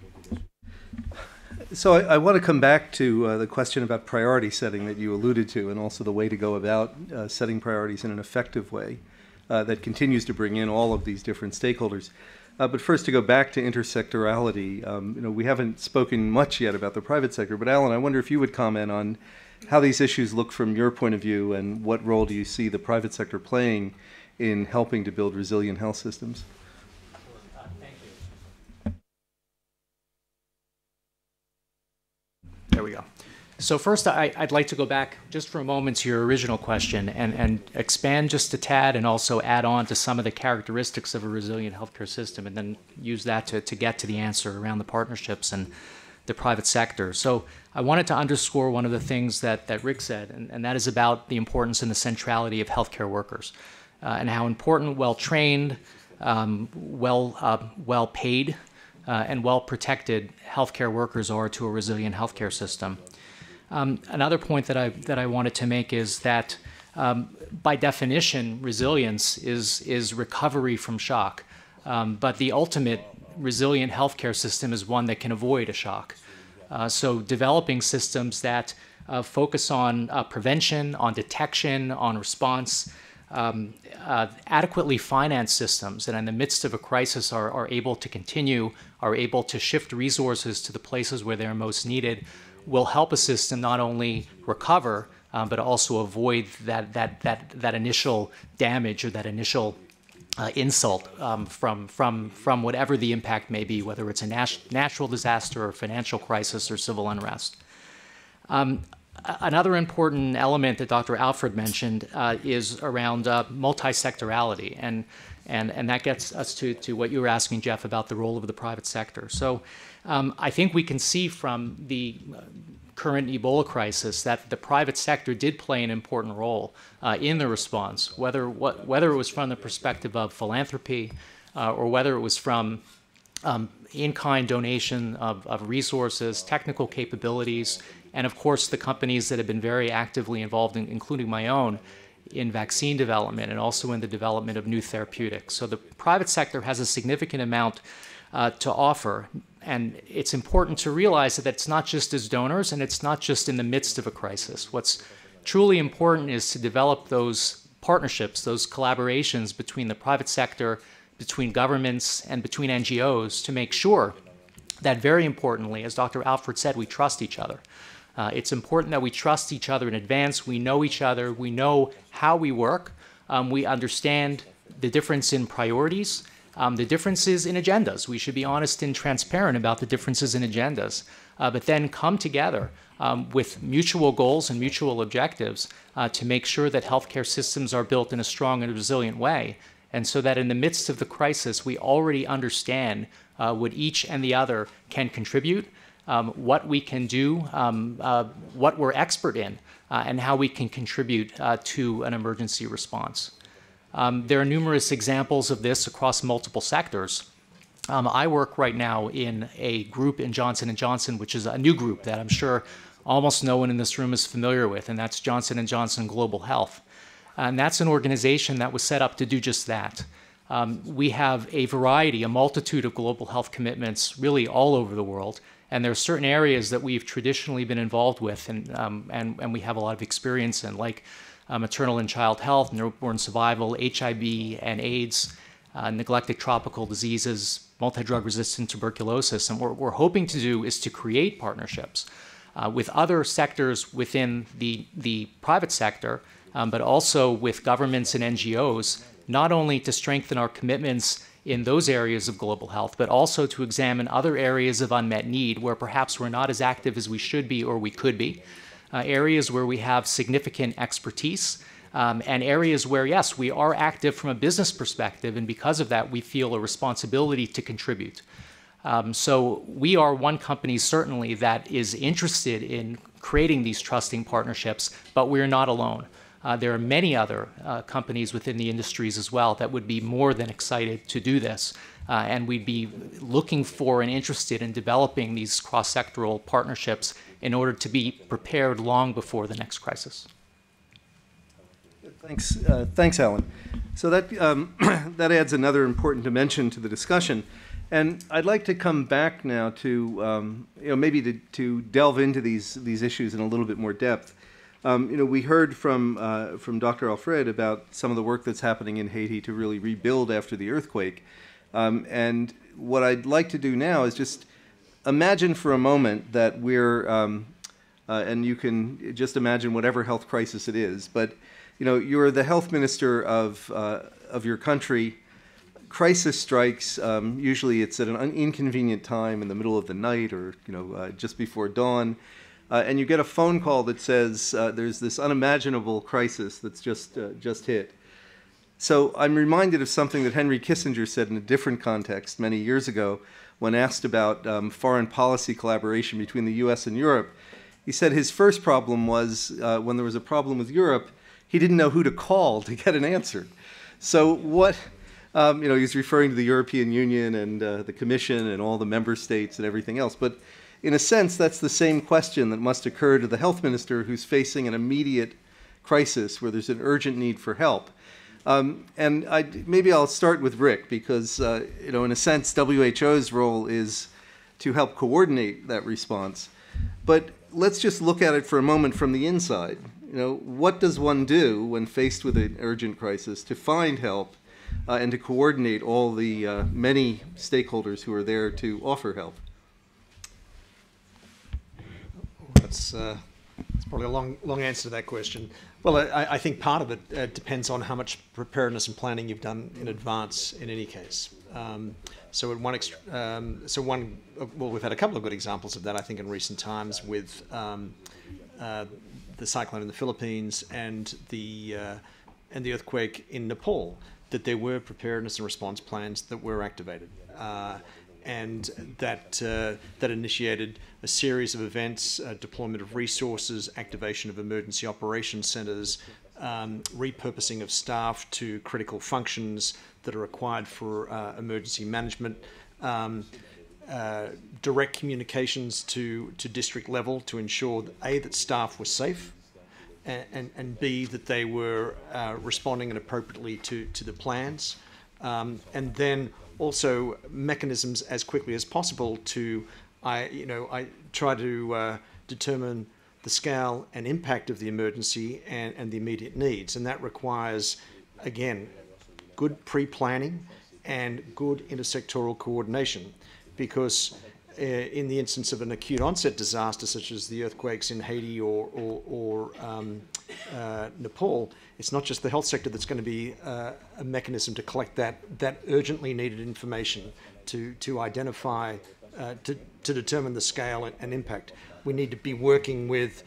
[SPEAKER 2] So I want to come back to the question about priority setting that you alluded to, and also the way to go about setting priorities in an effective way that continues to bring in all of these different stakeholders. But first, to go back to intersectorality, you know, we haven't spoken much yet about the private sector, but Alan, I wonder if you would comment on how these issues look from your point of view, and what role do you see the private sector playing in helping to build resilient health systems?
[SPEAKER 7] There we go. So first, I'd like to go back just for a moment to your original question and expand just a tad and also add on to some of the characteristics of a resilient healthcare system, and then use that to get to the answer around the partnerships and the private sector. So I wanted to underscore one of the things that Rick said, and that is about the importance and the centrality of healthcare workers and how important well-trained, well-paid, and well-protected healthcare workers are to a resilient healthcare system. Another point that I wanted to make is that by definition, resilience is recovery from shock. But the ultimate resilient healthcare system is one that can avoid a shock. So developing systems that focus on prevention, on detection, on response, adequately financed systems, and in the midst of a crisis are able to continue, are able to shift resources to the places where they're most needed, will help a system not only recover, but also avoid that initial damage or that initial insult from whatever the impact may be, whether it's a natural disaster or financial crisis or civil unrest. Another important element that Dr. Alfred mentioned is around multi-sectorality, and that gets us to what you were asking, Jeff, about the role of the private sector. So I think we can see from the current Ebola crisis that the private sector did play an important role in the response, whether it was from the perspective of philanthropy or whether it was from in-kind donation of resources, technical capabilities, and of course the companies that have been very actively involved, including my own, in vaccine development and also in the development of new therapeutics. So the private sector has a significant amount to offer, and it's important to realize that it's not just as donors and it's not just in the midst of a crisis. What's truly important is to develop those partnerships, those collaborations between the private sector, between governments, and between NGOs to make sure that, very importantly, as Dr. Alfred said, we trust each other. It's important that we trust each other in advance. We know each other. We know how we work. We understand the difference in priorities, the differences in agendas. We should be honest and transparent about the differences in agendas, but then come together with mutual goals and mutual objectives to make sure that healthcare systems are built in a strong and resilient way. And so that in the midst of the crisis, we already understand what each and the other can contribute, what we can do, what we're expert in, and how we can contribute to an emergency response. There are numerous examples of this across multiple sectors. I work right now in a group in Johnson & Johnson, which is a new group that I'm sure almost no one in this room is familiar with, and that's Johnson & Johnson Global Health. And that's an organization that was set up to do just that. We have a variety, a multitude of global health commitments really all over the world. And there are certain areas that we've traditionally been involved with and we have a lot of experience in, like maternal and child health, newborn survival, HIV and AIDS, neglected tropical diseases, multi-drug resistant tuberculosis. And what we're hoping to do is to create partnerships with other sectors within the private sector, but also with governments and NGOs, not only to strengthen our commitments in those areas of global health, but also to examine other areas of unmet need where perhaps we're not as active as we should be or we could be, areas where we have significant expertise, and areas where, yes, we are active from a business perspective, and because of that, we feel a responsibility to contribute. So we are one company, certainly, that is interested in creating these trusting partnerships, but we're not alone. There are many other companies within the industries as well that would be more than excited to do this. And we'd be looking for and interested in developing these cross-sectoral partnerships in order to be prepared long before the next crisis.
[SPEAKER 2] Thanks, Alan. So that, that adds another important dimension to the discussion. And I'd like to come back now to, maybe to delve into these issues in a little bit more depth. We heard from Dr. Alfred about some of the work that's happening in Haiti to really rebuild after the earthquake. And what I'd like to do now is just imagine for a moment that we're, and you can just imagine whatever health crisis it is, but you're the health minister of your country. Crisis strikes. Usually it's at an inconvenient time in the middle of the night or just before dawn. And you get a phone call that says there's this unimaginable crisis that's just hit. So I'm reminded of something that Henry Kissinger said in a different context many years ago when asked about foreign policy collaboration between the US and Europe. He said his first problem was when there was a problem with Europe, he didn't know who to call to get an answer. So what, he's referring to the European Union and the Commission and all the member states and everything else. But in a sense, that's the same question that must occur to the health minister who's facing an immediate crisis where there's an urgent need for help. And maybe I'll start with Rick because, in a sense, WHO's role is to help coordinate that response. But let's just look at it for a moment from the inside. What does one do when faced with an urgent crisis to find help and to coordinate all the many stakeholders who are there to offer help?
[SPEAKER 3] It's probably a long answer to that question. Well, I think part of it depends on how much preparedness and planning you've done in advance in any case. So we've had a couple of good examples of that, I think, in recent times with the cyclone in the Philippines and the earthquake in Nepal, that there were preparedness and response plans that were activated. And that initiated a series of events, deployment of resources, activation of emergency operations centers, repurposing of staff to critical functions that are required for emergency management, direct communications to district level to ensure that A, that staff were safe, and B, that they were responding appropriately to the plans, and then also mechanisms as quickly as possible to, I try to determine the scale and impact of the emergency and the immediate needs, and that requires, again, good pre-planning and good intersectoral coordination, because in the instance of an acute onset disaster such as the earthquakes in Haiti or Nepal, it's not just the health sector that's going to be a mechanism to collect that urgently needed information to identify, to determine the scale and impact. We need to be working with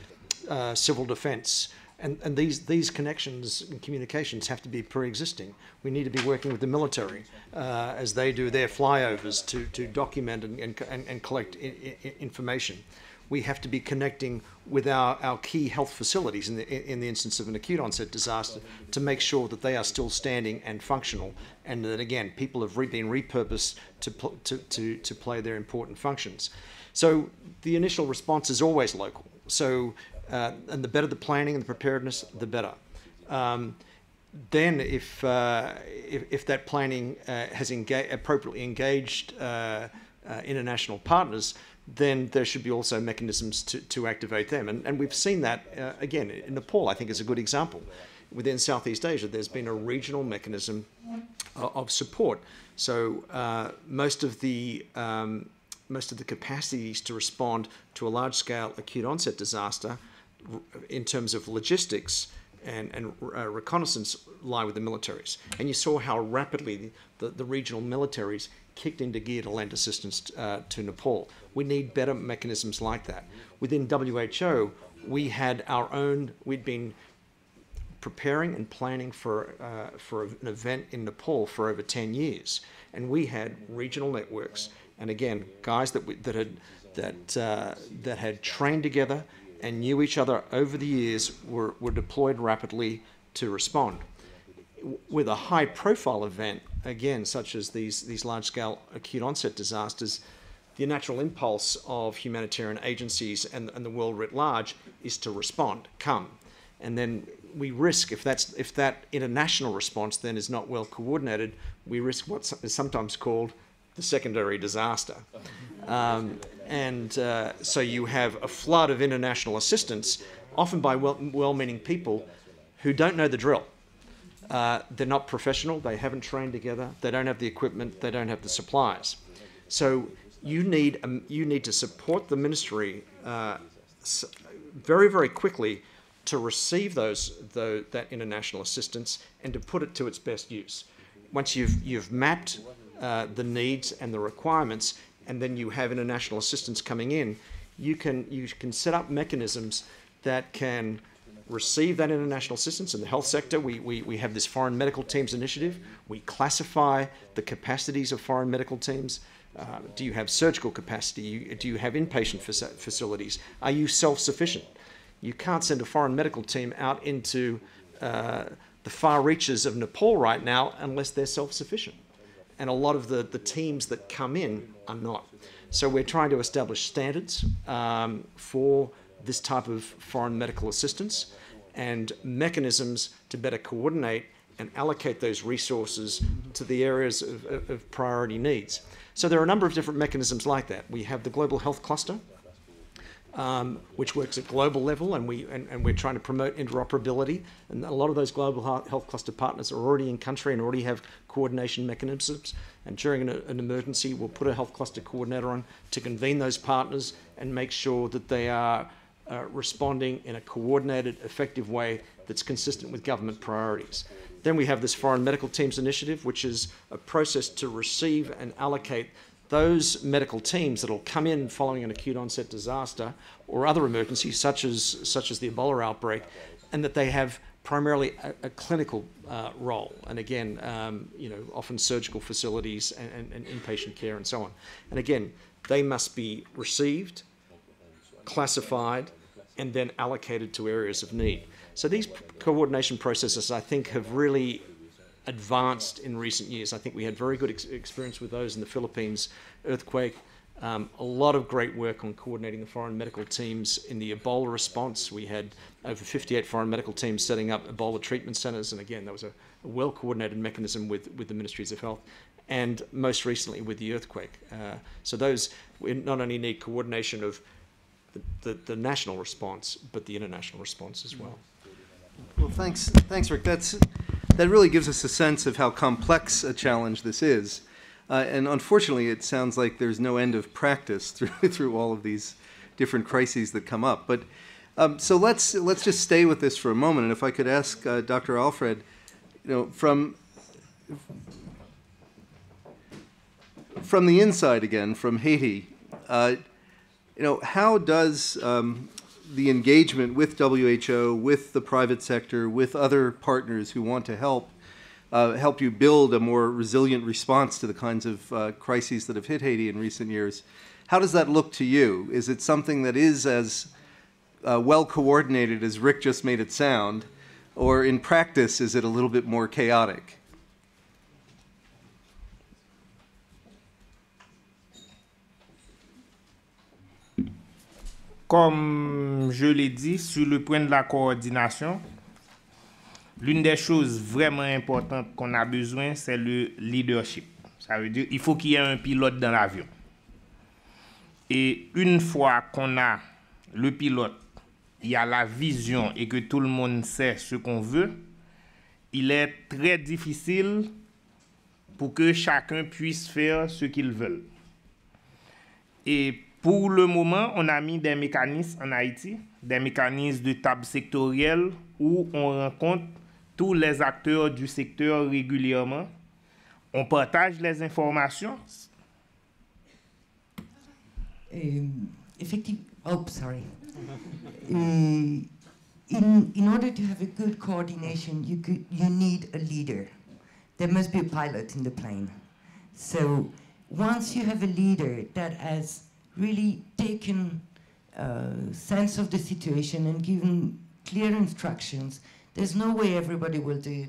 [SPEAKER 3] civil defense, and these connections and communications have to be pre-existing. We need to be working with the military as they do their flyovers to document and collect information. We have to be connecting with our key health facilities in the instance of an acute onset disaster to make sure that they are still standing and functional, and that, again, people have been repurposed to play their important functions. So the initial response is always local. So and the better the planning and the preparedness, the better. Then if that planning has appropriately engaged international partners, then there should be also mechanisms to activate them. And we've seen that, again, in Nepal, I think, is a good example. Within Southeast Asia, there's been a regional mechanism of support. So most of the capacities to respond to a large-scale acute onset disaster in terms of logistics and reconnaissance lie with the militaries. And you saw how rapidly the regional militaries kicked into gear to lend assistance to Nepal. We need better mechanisms like that. Within WHO, we'd been preparing and planning for an event in Nepal for over 10 years. And we had regional networks, and again, guys that had trained together and knew each other over the years were deployed rapidly to respond. With a high-profile event, again, such as these large-scale acute onset disasters, the natural impulse of humanitarian agencies and the world writ large is to respond, come. And then we risk, if that international response then is not well coordinated, we risk what is sometimes called the secondary disaster. So you have a flood of international assistance, often by well-meaning people who don't know the drill. They're not professional, they haven't trained together, they don't have the equipment, they don't have the supplies. So you need to support the ministry very, very quickly to receive that international assistance and to put it to its best use. Once you've mapped the needs and the requirements, and then you have international assistance coming in, you can set up mechanisms that can receive that international assistance. In the health sector, we have this foreign medical teams initiative. We classify the capacities of foreign medical teams. Do you have surgical capacity? Do you have inpatient facilities? Are you self-sufficient? You can't send a foreign medical team out into the far reaches of Nepal right now unless they're self-sufficient. And a lot of the teams that come in are not. So we're trying to establish standards for this type of foreign medical assistance and mechanisms to better coordinate and allocate those resources to the areas of priority needs. So there are a number of different mechanisms like that. We have the Global Health Cluster, which works at global level, and we're trying to promote interoperability. And a lot of those global health cluster partners are already in country and already have coordination mechanisms. And during an emergency, we'll put a health cluster coordinator on to convene those partners and make sure that they are responding in a coordinated, effective way that's consistent with government priorities. Then we have this Foreign Medical Teams Initiative, which is a process to receive and allocate those medical teams that will come in following an acute onset disaster or other emergencies such as the Ebola outbreak, and that they have primarily a clinical role, and again, often surgical facilities and inpatient care and so on. And again, they must be received, classified, and then allocated to areas of need. So these coordination processes, I think, have really advanced in recent years. I think we had very good experience with those in the Philippines earthquake. A lot of great work on coordinating the foreign medical teams in the Ebola response. We had over 58 foreign medical teams setting up Ebola treatment centers, and again, that was a well-coordinated mechanism with the Ministries of Health, and most recently with the earthquake. So those, we not only need coordination of the national response, but the international response as well.
[SPEAKER 2] Well, thanks, Rick. That really gives us a sense of how complex a challenge this is. And unfortunately, it sounds like there's no end of practice through all of these different crises that come up. But so let's just stay with this for a moment. And if I could ask Dr. Alfred, from the inside again, from Haiti, how does the engagement with WHO, with the private sector, with other partners who want to help you build a more resilient response to the kinds of crises that have hit Haiti in recent years? How does that look to you? Is it something that is as well coordinated as Rick just made it sound, or in practice is it a little bit more chaotic?
[SPEAKER 4] Comme je l'ai dit, sur le point de la coordination, l'une des choses vraiment importantes qu'on a besoin, c'est le leadership. Ça veut dire qu'il faut qu'il y ait un pilote dans l'avion. Et une fois qu'on a le pilote, il y a la vision et que tout le monde sait ce qu'on veut, il est très difficile pour que chacun puisse faire ce qu'il veut. Et pour le moment, on a mis des mécanismes en Haïti, des mécanismes de table sectorielle où on rencontre tous les acteurs du secteur régulièrement. On partage les informations.
[SPEAKER 5] In order to have a good coordination, you need a leader. There must be a pilot in the plane. So once you have a leader that has really taken sense of the situation and given clear instructions, there's no way everybody will do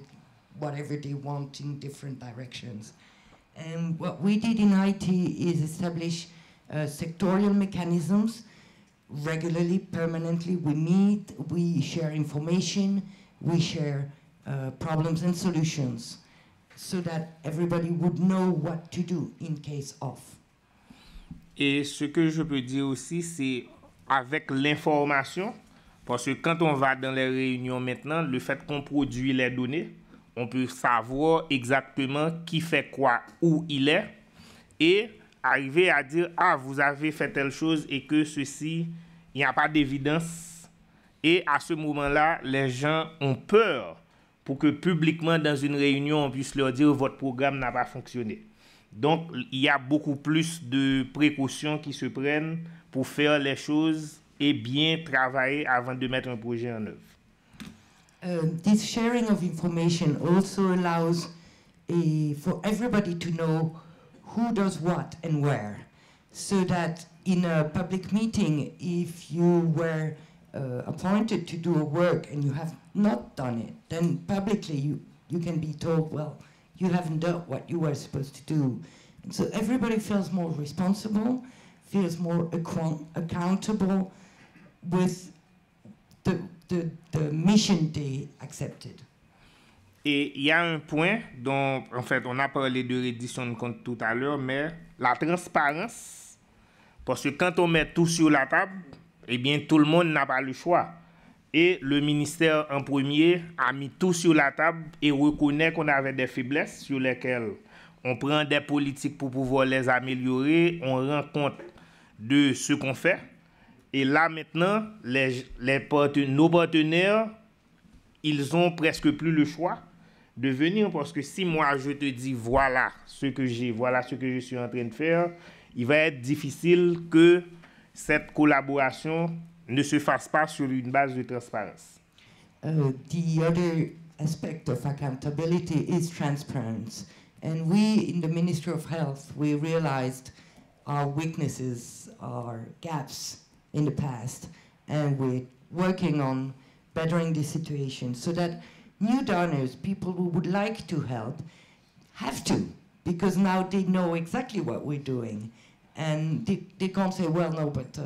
[SPEAKER 5] whatever they want in different directions. And what we did in IT is establish sectorial mechanisms regularly, permanently. We meet, we share information, we share problems and solutions so that everybody would know what to do in case of.
[SPEAKER 4] Et ce que je peux dire aussi, c'est avec l'information, parce que quand on va dans les réunions maintenant, le fait qu'on produit les données, on peut savoir exactement qui fait quoi, où il est, et arriver à dire, ah, vous avez fait telle chose et que ceci, il n'y a pas d'évidence. Et à ce moment-là, les gens ont peur pour que publiquement, dans une réunion, on puisse leur dire, votre programme n'a pas fonctionné. Donc, il y a beaucoup plus de précautions qui se prennent pour faire les choses et bien travailler avant de mettre un projet en œuvre.
[SPEAKER 5] This sharing of information also allows for everybody to know who does what and where, so that in a public meeting, if you were appointed to do a work and you have not done it, then publicly you can be told, well, you haven't done what you were supposed to do. And so everybody feels more responsible, feels more accountable with the mission they accepted.
[SPEAKER 4] Et il y a un point dont, en fait, on a parlé de reddition de compte tout à l'heure, mais la transparence, parce que quand on met tout sur la table, eh bien, tout le monde n'a pas le choix. Et le ministère, en premier, a mis tout sur la table et reconnaît qu'on avait des faiblesses sur lesquelles on prend des politiques pour pouvoir les améliorer, on rend compte de ce qu'on fait. Et là, maintenant, nos partenaires, ils ont presque plus le choix de venir, parce que si moi, je te dis, voilà ce que j'ai, voilà ce que je suis en train de faire, il va être difficile que cette collaboration ne se fasse pas sur une base de transparence.
[SPEAKER 5] The other aspect of accountability is transparency. And we, in the Ministry of Health, we realized our weaknesses, our gaps in the past, and we're working on bettering the situation so that new donors, people who would like to help, have to, because now they know exactly what we're doing. And they can't say, well, no, but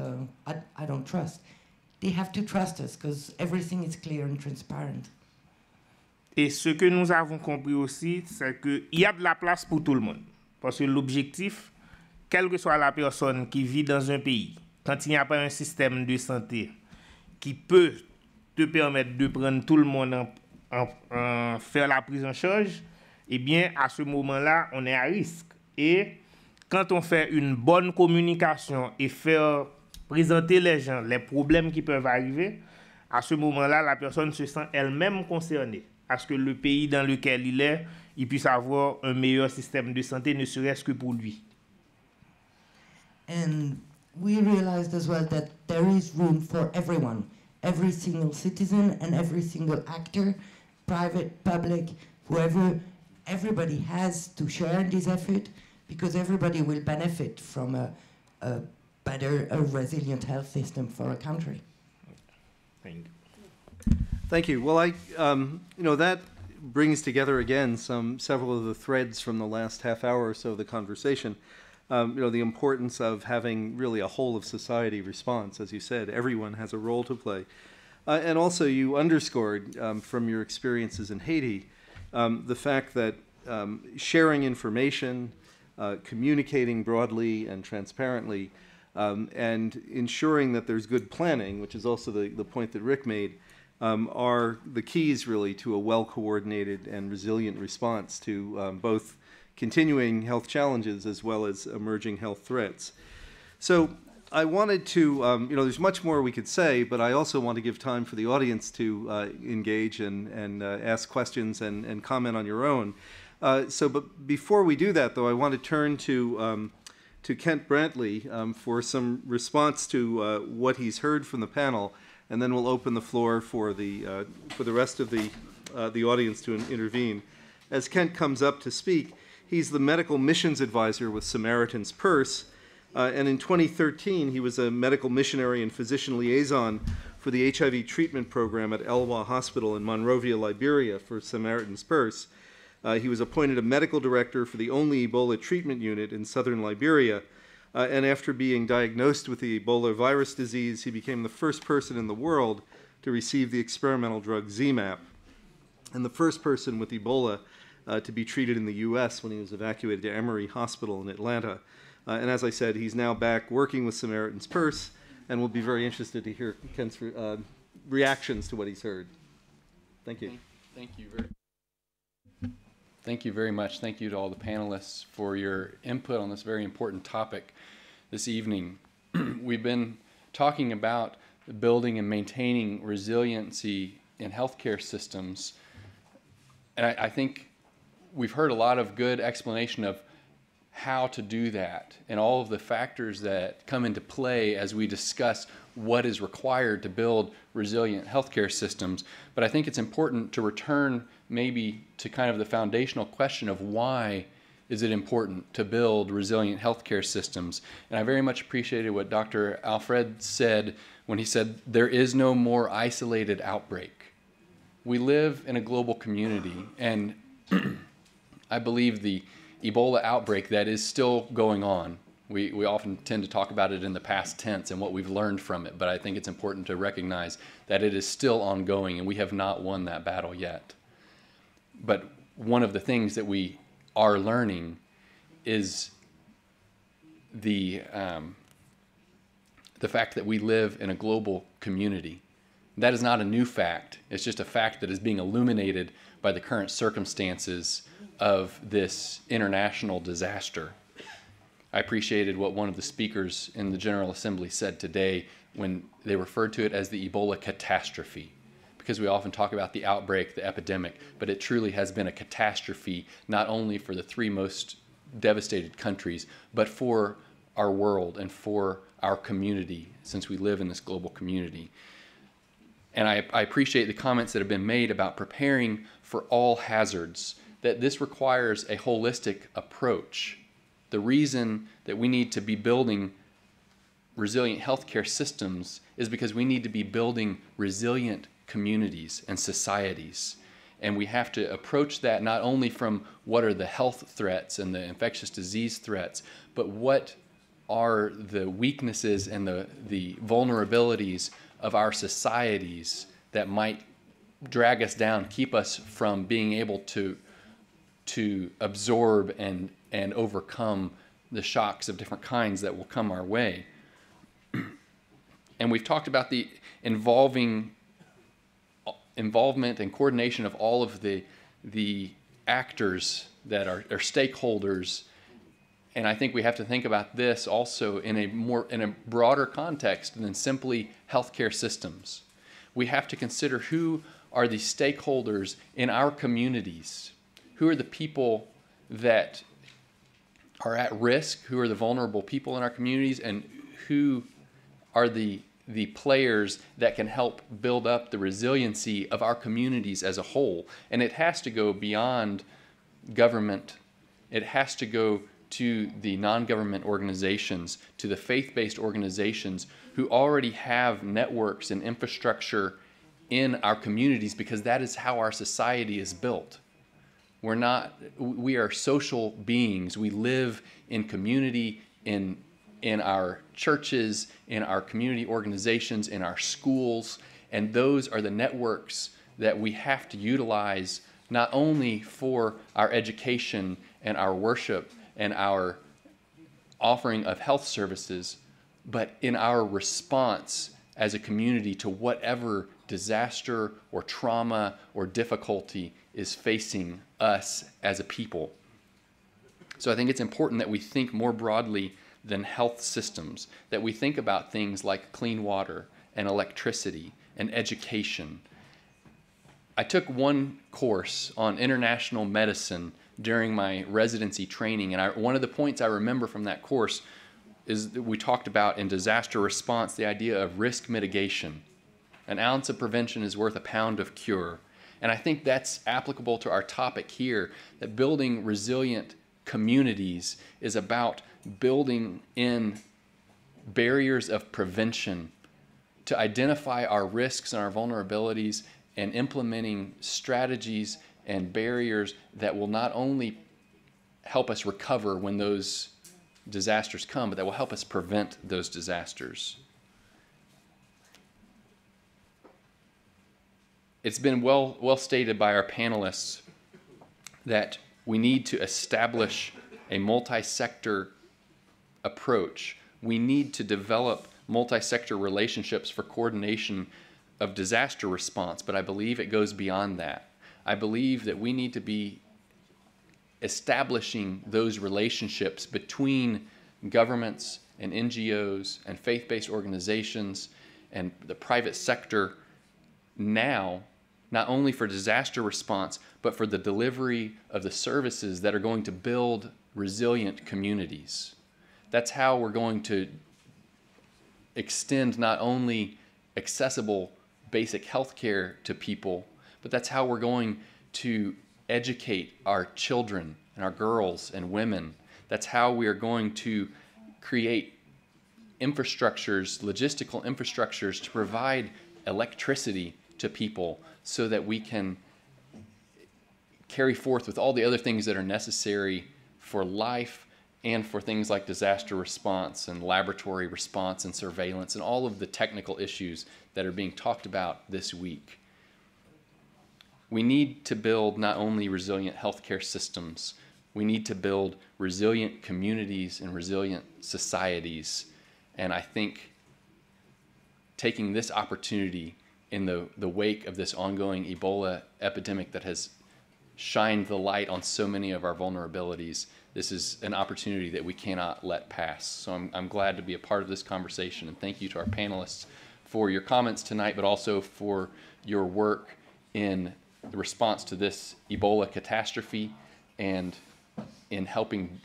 [SPEAKER 5] I don't trust. They have to trust us because everything is clear and transparent.
[SPEAKER 4] Et ce que nous avons compris aussi, c'est qu'il y a de la place pour tout le monde. Parce que l'objectif, quelle que soit la personne qui vit dans un pays, quand il n'y a pas un système de santé qui peut te permettre de prendre tout le monde faire la prise en charge, eh bien, à ce moment-là, on est à risque. Et quand on fait une bonne communication et faire présenter les gens les problèmes qui peuvent arriver, à ce moment-là, la personne se sent elle-même concernée à ce que le pays dans lequel il puisse avoir un meilleur système de santé, ne serait-ce que pour lui.
[SPEAKER 5] And we realized as well that there is room for everyone, every single citizen and every single actor, private, public, whoever, everybody has to share in this effort because everybody will benefit from a better, a resilient health system for a country.
[SPEAKER 4] Thank you.
[SPEAKER 2] Thank you. Well, that brings together again several of the threads from the last half hour or so of the conversation. The importance of having really a whole of society response. As you said, everyone has a role to play. And also you underscored from your experiences in Haiti the fact that sharing information, communicating broadly and transparently, and ensuring that there's good planning, which is also the point that Rick made, are the keys really to a well-coordinated and resilient response to both continuing health challenges as well as emerging health threats. So I wanted to, there's much more we could say, but I also want to give time for the audience to engage and ask questions and comment on your own. But before we do that, though, I want to turn to Kent Brantley for some response to what he's heard from the panel, and then we'll open the floor for the rest of the audience to intervene. As Kent comes up to speak, he's the medical missions advisor with Samaritan's Purse, and in 2013 he was a medical missionary and physician liaison for the HIV treatment program at Elwa Hospital in Monrovia, Liberia for Samaritan's Purse. He was appointed a medical director for the only Ebola treatment unit in southern Liberia, and after being diagnosed with the Ebola virus disease, he became the first person in the world to receive the experimental drug ZMapp, and the first person with Ebola to be treated in the U.S. when he was evacuated to Emory Hospital in Atlanta. And as I said, he's now back working with Samaritan's Purse, and we'll be very interested to hear Kent's reactions to what he's heard. Thank you.
[SPEAKER 8] Thank you very much. Thank you to all the panelists for your input on this very important topic this evening. We've been talking about building and maintaining resiliency in healthcare systems, and I think we've heard a lot of good explanation of how to do that and all of the factors that come into play as we discuss what is required to build resilient healthcare systems. But I think it's important to return maybe to kind of the foundational question of why is it important to build resilient healthcare systems. And I very much appreciated what Dr. Alfred said when he said there is no more isolated outbreak. We live in a global community, and I believe the Ebola outbreak that is still going on, we often tend to talk about it in the past tense and what we've learned from it, but I think it's important to recognize that it is still ongoing and we have not won that battle yet. But one of the things that we are learning is the fact that we live in a global community. That is not a new fact. It's just a fact that is being illuminated by the current circumstances of this international disaster. I appreciated what one of the speakers in the General Assembly said today when they referred to it as the Ebola catastrophe, because we often talk about the outbreak, the epidemic, but it truly has been a catastrophe, not only for the three most devastated countries, but for our world and for our community, since we live in this global community. And I appreciate the comments that have been made about preparing for all hazards, that this requires a holistic approach. The reason that we need to be building resilient healthcare systems is because we need to be building resilient communities and societies. And we have to approach that not only from what are the health threats and the infectious disease threats, but what are the weaknesses and the vulnerabilities of our societies that might drag us down, keep us from being able to absorb and overcome the shocks of different kinds that will come our way. And we've talked about the involvement and coordination of all of the actors that are stakeholders. And I think we have to think about this also in a broader context than simply healthcare systems. We have to consider who are the stakeholders in our communities, who are the people that are at risk, who are the vulnerable people in our communities, and who are the players that can help build up the resiliency of our communities as a whole. And it has to go beyond government. It has to go to the non-government organizations, to the faith-based organizations who already have networks and infrastructure in our communities, because that is how our society is built. We are social beings. We live in community, in our churches, in our community organizations, in our schools, and those are the networks that we have to utilize not only for our education and our worship and our offering of health services, but in our response as a community to whatever disaster or trauma or difficulty is facing us as a people. So I think it's important that we think more broadly than health systems, that we think about things like clean water and electricity and education. I took one course on international medicine during my residency training, and one of the points I remember from that course is that we talked about in disaster response the idea of risk mitigation. An ounce of prevention is worth a pound of cure. And I think that's applicable to our topic here, that building resilient communities is about building in barriers of prevention to identify our risks and our vulnerabilities and implementing strategies and barriers that will not only help us recover when those disasters come, but that will help us prevent those disasters. It's been well stated by our panelists that we need to establish a multi-sector approach. We need to develop multi-sector relationships for coordination of disaster response, but I believe it goes beyond that. I believe that we need to be establishing those relationships between governments and NGOs and faith-based organizations and the private sector now, not only for disaster response, but for the delivery of the services that are going to build resilient communities. That's how we're going to extend not only accessible basic health care to people, but that's how we're going to educate our children and our girls and women. That's how we are going to create infrastructures, logistical infrastructures to provide electricity to people so that we can carry forth with all the other things that are necessary for life and for things like disaster response and laboratory response and surveillance and all of the technical issues that are being talked about this week. We need to build not only resilient healthcare systems, we need to build resilient communities and resilient societies. And I think taking this opportunity in the wake of this ongoing Ebola epidemic that has shined the light on so many of our vulnerabilities, this is an opportunity that we cannot let pass. So I'm glad to be a part of this conversation, and thank you to our panelists for your comments tonight, but also for your work in the response to this Ebola catastrophe and in helping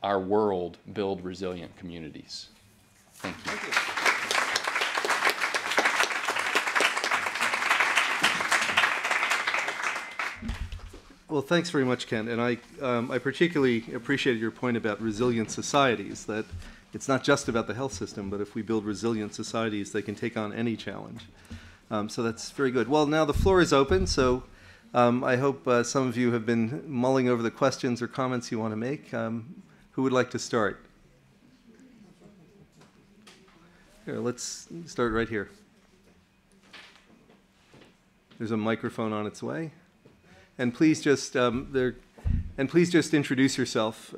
[SPEAKER 8] our world build resilient communities. Thank you. Thank you.
[SPEAKER 2] Well, thanks very much, Ken. And I particularly appreciated your point about resilient societies, that it's not just about the health system, but if we build resilient societies, they can take on any challenge. So that's very good. Well, now the floor is open, so I hope some of you have been mulling over the questions or comments you want to make. Who would like to start? Here, let's start right here. There's a microphone on its way. And please just introduce yourself.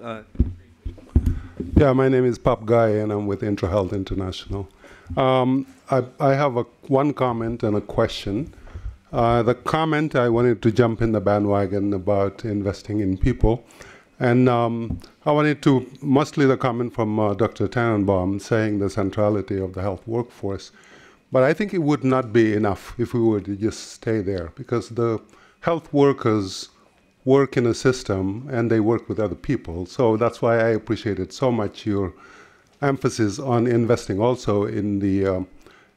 [SPEAKER 9] Yeah, my name is Pap Guy, and I'm with IntraHealth International. I have one comment and a question. The comment, I wanted to jump in the bandwagon about investing in people. And I wanted to, mostly the comment from Dr. Tannenbaum saying the centrality of the health workforce. But I think it would not be enough if we were to just stay there, because the health workers work in a system and they work with other people. So that's why I appreciated so much your emphasis on investing also in the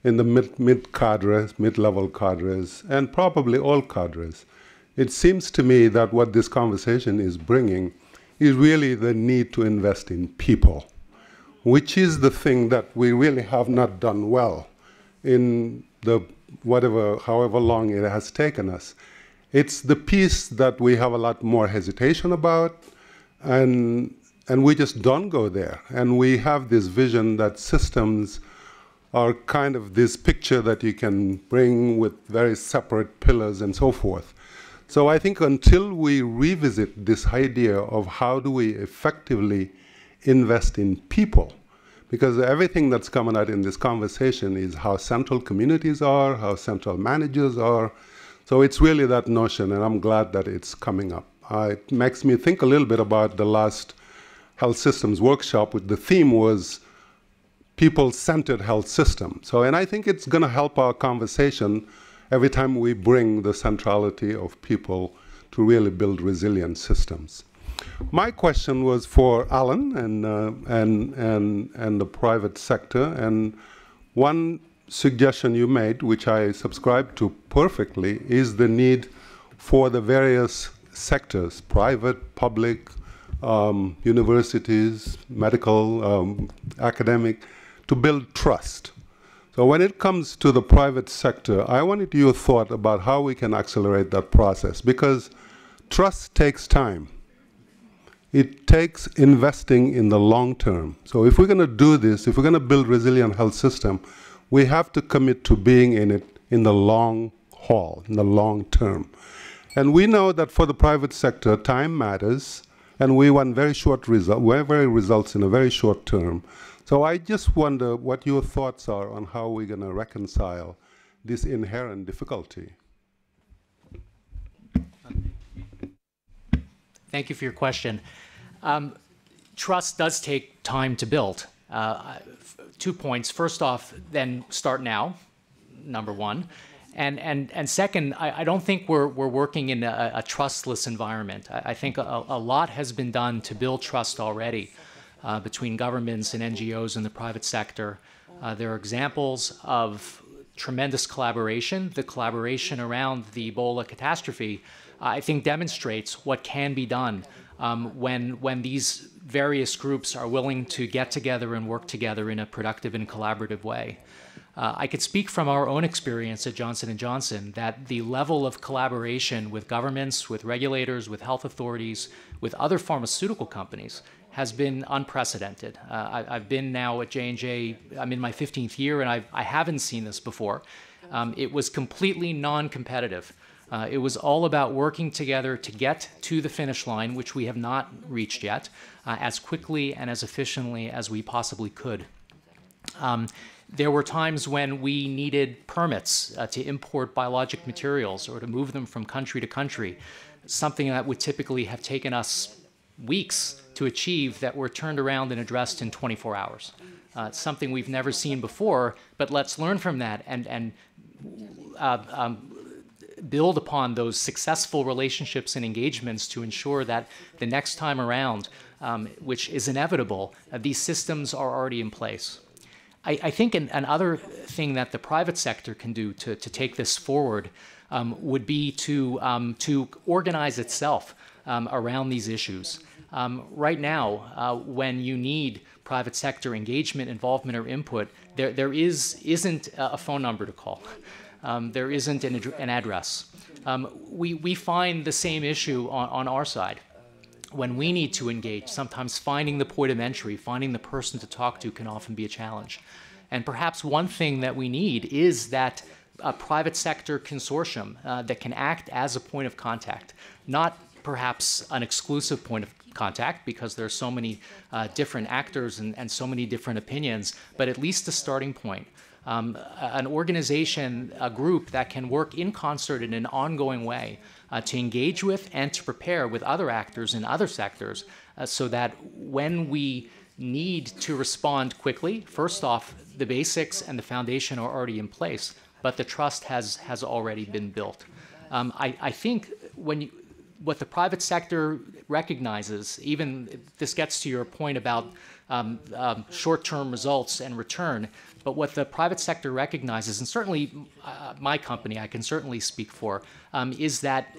[SPEAKER 9] mid-cadres, mid-level cadres, and probably all cadres. It seems to me that what this conversation is bringing is really the need to invest in people, which is the thing that we really have not done well in the however long it has taken us. It's the piece that we have a lot more hesitation about, and we just don't go there. And we have this vision that systems are kind of this picture that you can bring with very separate pillars and so forth. So I think until we revisit this idea of how do we effectively invest in people, because everything that's coming out in this conversation is how central communities are, how central managers are. So it's really that notion, and I'm glad that it's coming up. It makes me think a little bit about the last health systems workshop, with the theme was people-centered health system. So, and I think it's going to help our conversation every time we bring the centrality of people to really build resilient systems. My question was for Alan and the private sector, and one suggestion you made, which I subscribe to perfectly, is the need for the various sectors, private, public, universities, medical, academic, to build trust. So when it comes to the private sector, I wanted your thought about how we can accelerate that process, because trust takes time. It takes investing in the long term. So if we're going to do this, if we're going to build resilient health system, we have to commit to being in it in the long haul, in the long term. And we know that for the private sector, time matters, and we want very results in a very short term. So I just wonder what your thoughts are on how we're going to reconcile this inherent difficulty.
[SPEAKER 7] Thank you for your question. Trust does take time to build. 2 points. First off, then start now, number one. And second, I don't think we're working in a trustless environment. I think a lot has been done to build trust already between governments and NGOs in the private sector. There are examples of tremendous collaboration. The collaboration around the Ebola catastrophe, I think, demonstrates what can be done when these various groups are willing to get together and work together in a productive and collaborative way. I could speak from our own experience at Johnson & Johnson that the level of collaboration with governments, with regulators, with health authorities, with other pharmaceutical companies has been unprecedented. I've been now at J&J, I'm in my 15th year, and I haven't seen this before. It was completely non-competitive. It was all about working together to get to the finish line, which we have not reached yet, as quickly and as efficiently as we possibly could. There were times when we needed permits to import biologic materials or to move them from country to country, something that would typically have taken us weeks to achieve that were turned around and addressed in 24 hours. It's something we've never seen before, but let's learn from that and build upon those successful relationships and engagements to ensure that the next time around which is inevitable, these systems are already in place. I think another thing that the private sector can do to take this forward would be to organize itself around these issues. Right now, when you need private sector engagement, involvement, or input, there isn't a phone number to call. There isn't an address. We find the same issue on our side. When we need to engage, sometimes finding the point of entry, finding the person to talk to can often be a challenge. And perhaps one thing that we need is that a private sector consortium that can act as a point of contact, not perhaps an exclusive point of contact because there are so many different actors and so many different opinions, but at least a starting point. An organization, a group that can work in concert in an ongoing way to engage with and to prepare with other actors in other sectors so that when we need to respond quickly, first off, the basics and the foundation are already in place, but the trust has already been built. I think what the private sector recognizes, even this gets to your point about short-term results and return, but what the private sector recognizes, and certainly my company, I can certainly speak for, is that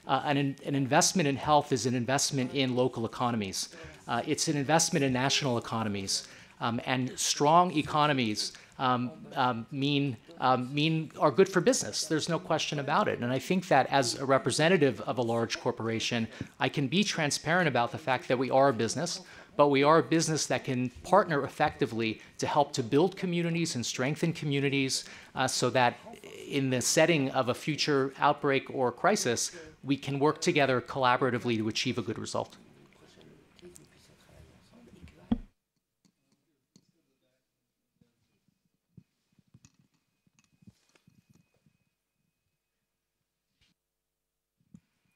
[SPEAKER 7] an investment in health is an investment in local economies. It's an investment in national economies. And strong economies are good for business. There's no question about it. And I think that as a representative of a large corporation, I can be transparent about the fact that we are a business, but we are a business that can partner effectively to help to build communities and strengthen communities so that in the setting of a future outbreak or crisis, we can work together collaboratively to achieve a good result.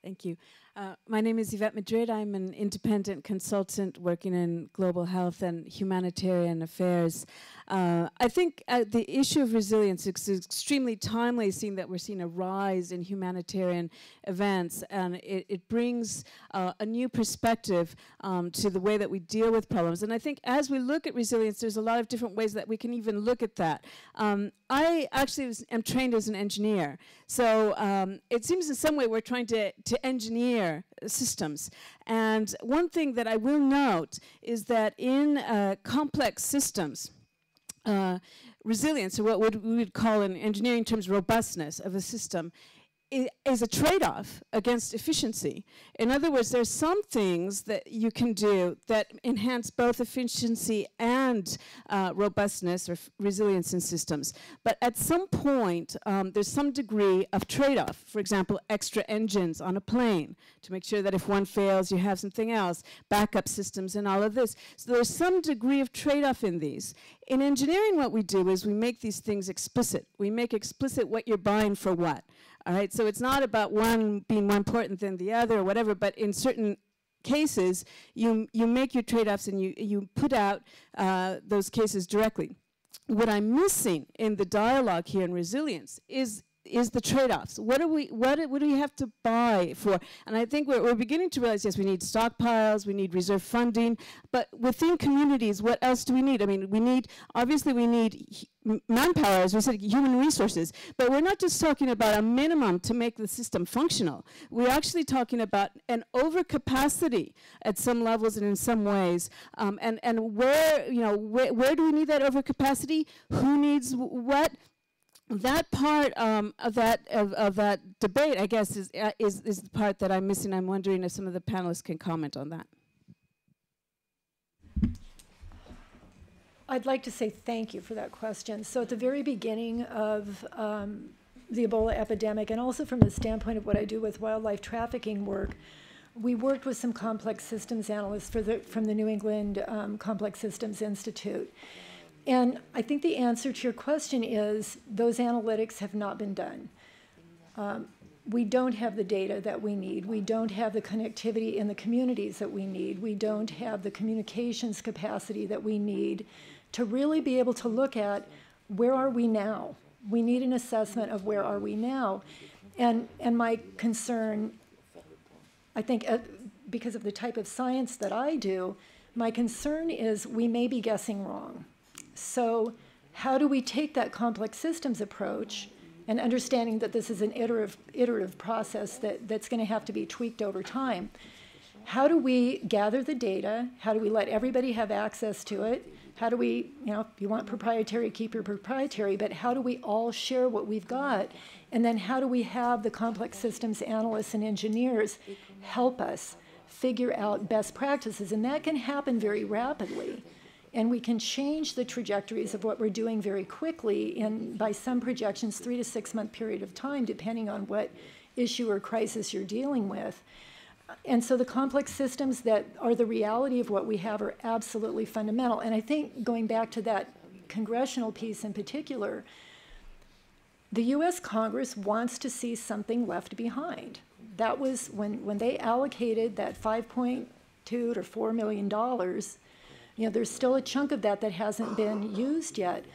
[SPEAKER 10] Thank you. My name is Yvette Madrid. I'm an independent consultant working in global health and humanitarian affairs. I think the issue of resilience is extremely timely, seeing that we're seeing a rise in humanitarian events, and it brings a new perspective to the way that we deal with problems. And I think as we look at resilience, there's a lot of different ways that we can even look at that. I actually am trained as an engineer, so it seems in some way we're trying to engineer systems. And one thing that I will note is that in complex systems, resilience, or what we would call in engineering terms robustness of a system, is a trade-off against efficiency. In other words, there's some things that you can do that enhance both efficiency and robustness or resilience in systems. But at some point, there's some degree of trade-off. For example, extra engines on a plane to make sure that if one fails, you have something else, backup systems and all of this. So there's some degree of trade-off in these. In engineering, what we do is we make these things explicit. We make explicit what you're buying for what. All right, so it's not about one being more important than the other or whatever, but in certain cases, you make your trade-offs and you put out those cases directly. What I'm missing in the dialogue here in resilience is the trade-offs. What do we have to buy for? And I think we're beginning to realize, yes, we need stockpiles, we need reserve funding, but within communities, what else do we need? I mean, obviously we need manpower, as we said, human resources, but we're not just talking about a minimum to make the system functional. We're actually talking about an overcapacity at some levels and in some ways. And where do we need that overcapacity? Who needs what? That part of that debate, I guess, is the part that I'm missing. I'm wondering if some of the panelists can comment on that.
[SPEAKER 6] I'd like to say thank you for that question. So at the very beginning of the Ebola epidemic, and also from the standpoint of what I do with wildlife trafficking work, we worked with some complex systems analysts from the New England Complex Systems Institute. And I think the answer to your question is those analytics have not been done. We don't have the data that we need. We don't have the connectivity in the communities that we need. We don't have the communications capacity that we need to really be able to look at where are we now. We need an assessment of where are we now. And my concern, I think because of the type of science that I do, my concern is we may be guessing wrong. So how do we take that complex systems approach and understanding that this is an iterative process that's going to have to be tweaked over time? How do we gather the data? How do we let everybody have access to it? How do we, if you want proprietary, keep your proprietary, but how do we all share what we've got? And then how do we have the complex systems analysts and engineers help us figure out best practices? And that can happen very rapidly. And we can change the trajectories of what we're doing very quickly in, by some projections, 3 to 6 month period of time, depending on what issue or crisis you're dealing with. And so the complex systems that are the reality of what we have are absolutely fundamental. And I think going back to that congressional piece in particular, the US Congress wants to see something left behind. That was when they allocated that $5.2 to $4 million, there's still a chunk of that hasn't been used yet.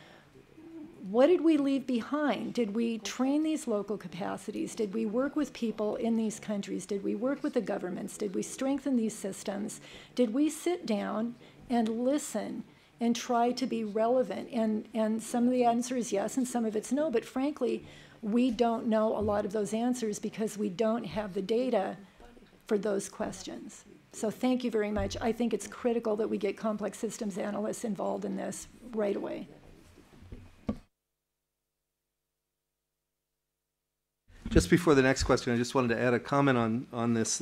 [SPEAKER 6] What did we leave behind? Did we train these local capacities? Did we work with people in these countries? Did we work with the governments? Did we strengthen these systems? Did we sit down and listen and try to be relevant? And some of the answer is yes, and some of it's no. But frankly, we don't know a lot of those answers because we don't have the data for those questions. So thank you very much. I think it's critical that we get complex systems analysts involved in this right away.
[SPEAKER 2] Just before the next question, I just wanted to add a comment on this.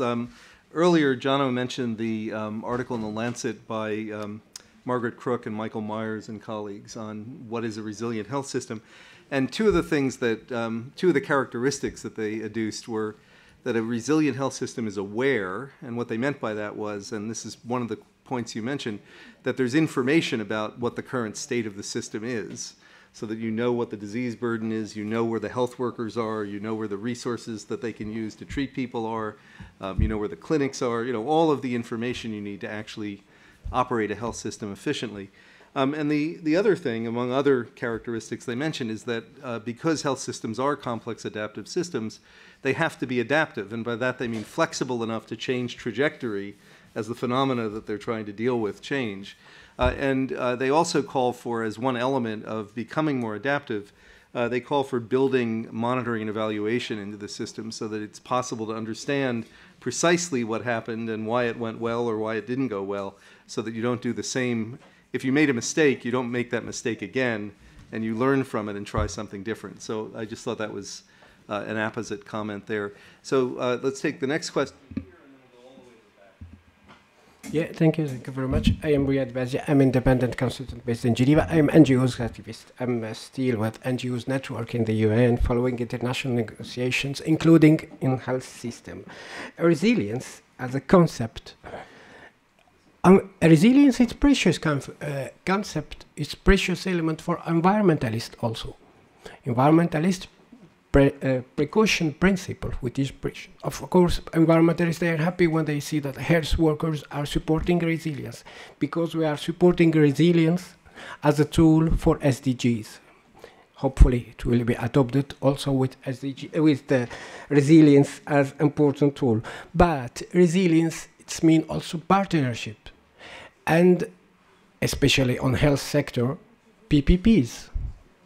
[SPEAKER 2] Earlier, Jono mentioned the article in The Lancet by Margaret Crook and Michael Myers and colleagues on what is a resilient health system. And two of the characteristics that they adduced were that a resilient health system is aware, and what they meant by that was, and this is one of the points you mentioned, that there's information about what the current state of the system is, so that you know what the disease burden is, you know where the health workers are, you know where the resources that they can use to treat people are, you know where the clinics are, all of the information you need to actually operate a health system efficiently. And the other thing, among other characteristics they mentioned, is that because health systems are complex adaptive systems, they have to be adaptive, and by that they mean flexible enough to change trajectory as the phenomena that they're trying to deal with change. And they also call for, as one element of becoming more adaptive, they call for building monitoring and evaluation into the system so that it's possible to understand precisely what happened and why it went well or why it didn't go well, so that you don't do the same. If you made a mistake, you don't make that mistake again, and you learn from it and try something different. So I just thought that was an apposite comment there. So let's take the next question.
[SPEAKER 11] Yeah, thank you very much. I am Riyad Bazia. I'm independent consultant based in Geneva. I'm NGOs activist. I'm still with NGOs network in the UN, following international negotiations, including in health system. Resilience as a concept. Resilience is precious concept. It's precious element for environmentalists also. Environmentalists precaution principle, which is precious. Of course, environmentalists, they are happy when they see that health workers are supporting resilience, because we are supporting resilience as a tool for SDGs. Hopefully, it will be adopted also with with the resilience as important tool. But resilience, it's mean also partnership, and especially on health sector, PPPs.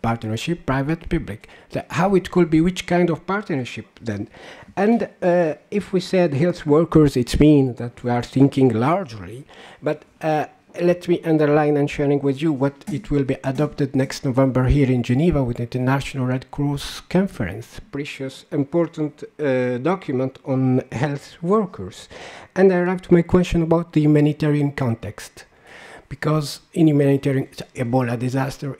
[SPEAKER 11] Partnership, private, public. How it could be, which kind of partnership then? And if we said health workers, it means that we are thinking largely, but let me underline and sharing with you what it will be adopted next November here in Geneva with the International Red Cross Conference, precious, important document on health workers. And I arrived to my question about the humanitarian context, because in humanitarian, Ebola disaster,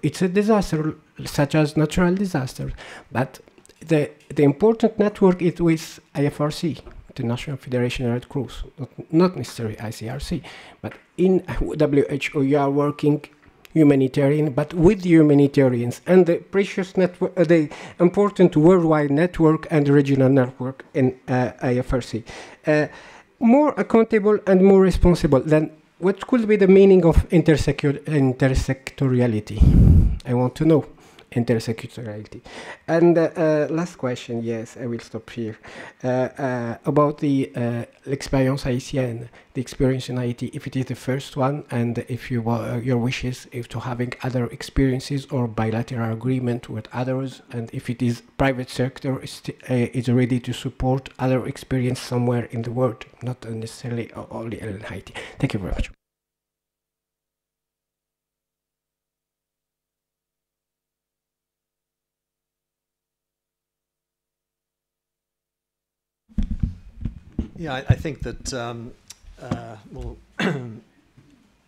[SPEAKER 11] it's a disaster such as natural disaster, but the important network is with IFRC, International Federation of Red Cross, not necessarily ICRC, but in WHO you are working humanitarian, but with the humanitarians and the precious network, the important worldwide network and regional network in IFRC, more accountable and more responsible than. What could be the meaning of intersectoriality? I want to know. intersectorality. And last question, yes, I will stop here, about the l'expérience haïtienne, the experience in Haiti, if it is the first one, and if you your wishes if to having other experiences or bilateral agreement with others, and if it is private sector is ready to support other experience somewhere in the world, not necessarily only in Haiti. Thank you very much.
[SPEAKER 3] Yeah, I think that well,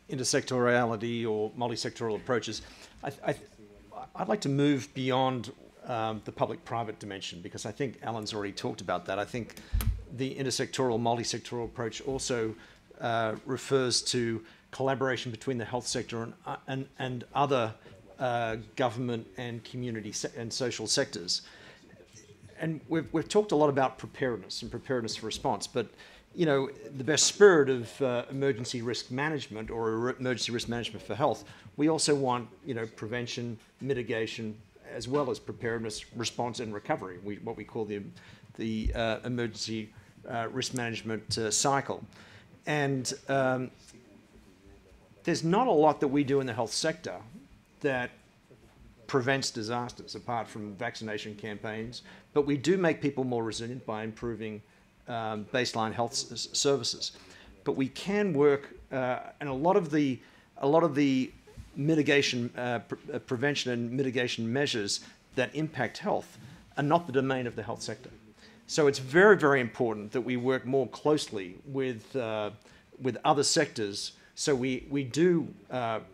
[SPEAKER 3] intersectoriality or multi-sectoral approaches, I'd like to move beyond the public-private dimension, because I think Alan's already talked about that. I think the intersectoral, multi-sectoral approach also refers to collaboration between the health sector and other government and community and social sectors. And we've talked a lot about preparedness and preparedness for response, but you know, the best spirit of emergency risk management or emergency risk management for health, we also want, you know, prevention, mitigation, as well as preparedness, response, and recovery. What we call the emergency risk management cycle. And there's not a lot that we do in the health sector that prevents disasters apart from vaccination campaigns, but we do make people more resilient by improving baseline health services. But we can work, and a lot of the mitigation, prevention and mitigation measures that impact health are not the domain of the health sector. So it's very, very important that we work more closely with other sectors, so we do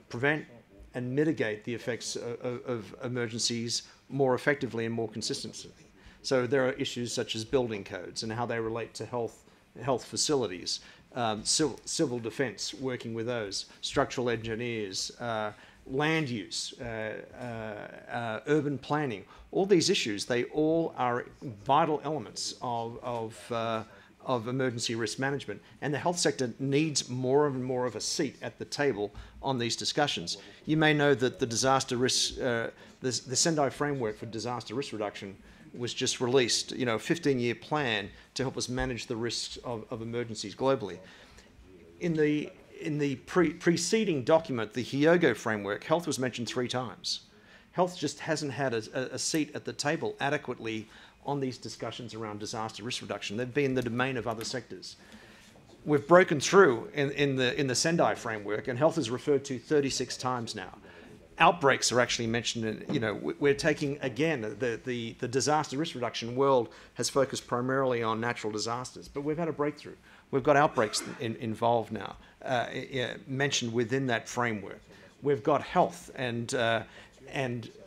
[SPEAKER 3] prevent and mitigate the effects of emergencies more effectively and more consistently. So there are issues such as building codes and how they relate to health facilities, civil defense, working with those, structural engineers, land use, urban planning. All these issues, they all are vital elements of emergency risk management, and the health sector needs more and more of a seat at the table on these discussions. You may know that the disaster risk, the Sendai framework for disaster risk reduction was just released, you know, a 15-year plan to help us manage the risks of emergencies globally. In the preceding document, the Hyogo framework, health was mentioned 3 times. Health just hasn't had a seat at the table adequately on these discussions around disaster risk reduction. They've been the domain of other sectors. We've broken through in the Sendai framework, and health is referred to 36 times now. Outbreaks are actually mentioned, in, you know, we're taking, again, the disaster risk reduction world has focused primarily on natural disasters, but we've had a breakthrough. We've got outbreaks involved now, mentioned within that framework. We've got health and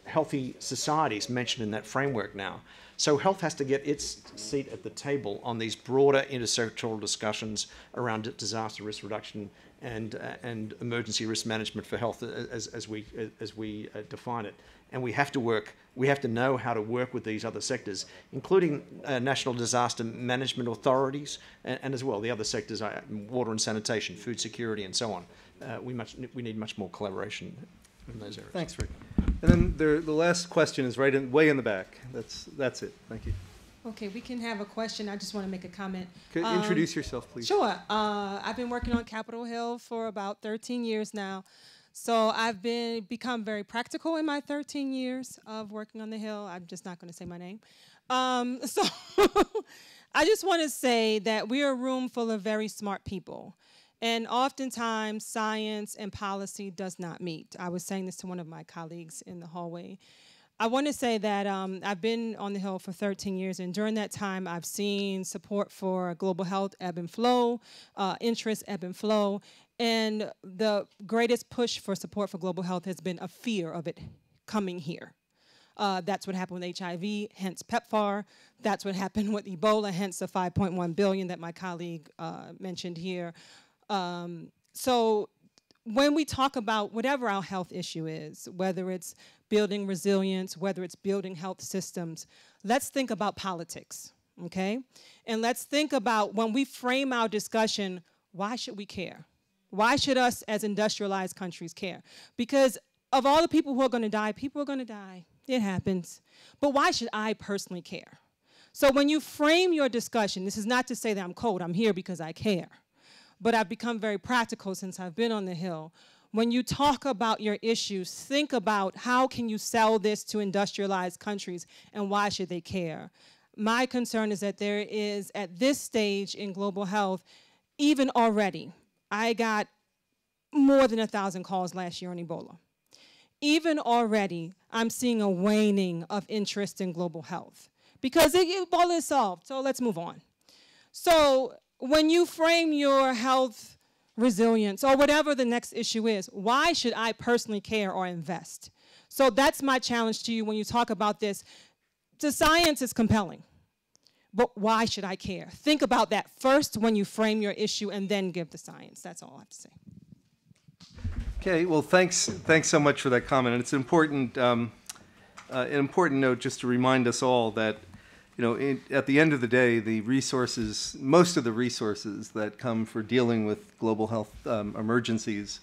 [SPEAKER 3] healthy societies mentioned in that framework now. So health has to get its seat at the table on these broader intersectoral discussions around disaster risk reduction and emergency risk management for health as we define it. And we have to know how to work with these other sectors, including national disaster management authorities, and as well the other sectors, water and sanitation, food security, and so on. We need much more collaboration in those areas.
[SPEAKER 2] Thanks, Rick. And then the last question is way in the back. That's it. Thank you.
[SPEAKER 12] Okay, we can have a question. I just want to make a comment.
[SPEAKER 2] Could you introduce yourself, please?
[SPEAKER 12] Sure. I've been working on Capitol Hill for about 13 years now. So I've become very practical in my 13 years of working on the Hill. I'm just not going to say my name. So I just want to say that we're a room full of very smart people. And oftentimes, science and policy does not meet. I was saying this to one of my colleagues in the hallway. I want to say that I've been on the Hill for 13 years, and during that time, I've seen support for global health ebb and flow, interest ebb and flow, and the greatest push for support for global health has been a fear of it coming here. That's what happened with HIV, hence PEPFAR. That's what happened with Ebola, hence the $5.1 billion that my colleague mentioned here. So when we talk about whatever our health issue is, whether it's building resilience, whether it's building health systems, let's think about politics, okay? And let's think about when we frame our discussion, why should we care? Why should us as industrialized countries care? Because of all the people who are going to die, people are going to die. It happens. But why should I personally care? So when you frame your discussion, this is not to say that I'm cold. I'm here because I care. But I've become very practical since I've been on the Hill. When you talk about your issues, think about how can you sell this to industrialized countries and why should they care? My concern is that there is, at this stage in global health, even already, I got more than 1,000 calls last year on Ebola. Even already, I'm seeing a waning of interest in global health because Ebola is solved, so let's move on. So when you frame your health resilience or whatever the next issue is, why should I personally care or invest? So that's my challenge to you when you talk about this. The science is compelling, but why should I care? Think about that first when you frame your issue and then give the science. That's all I have to say.
[SPEAKER 2] Okay, well, thanks so much for that comment. And it's an important note just to remind us all that, you know, at the end of the day, the resources, most of the resources that come for dealing with global health emergencies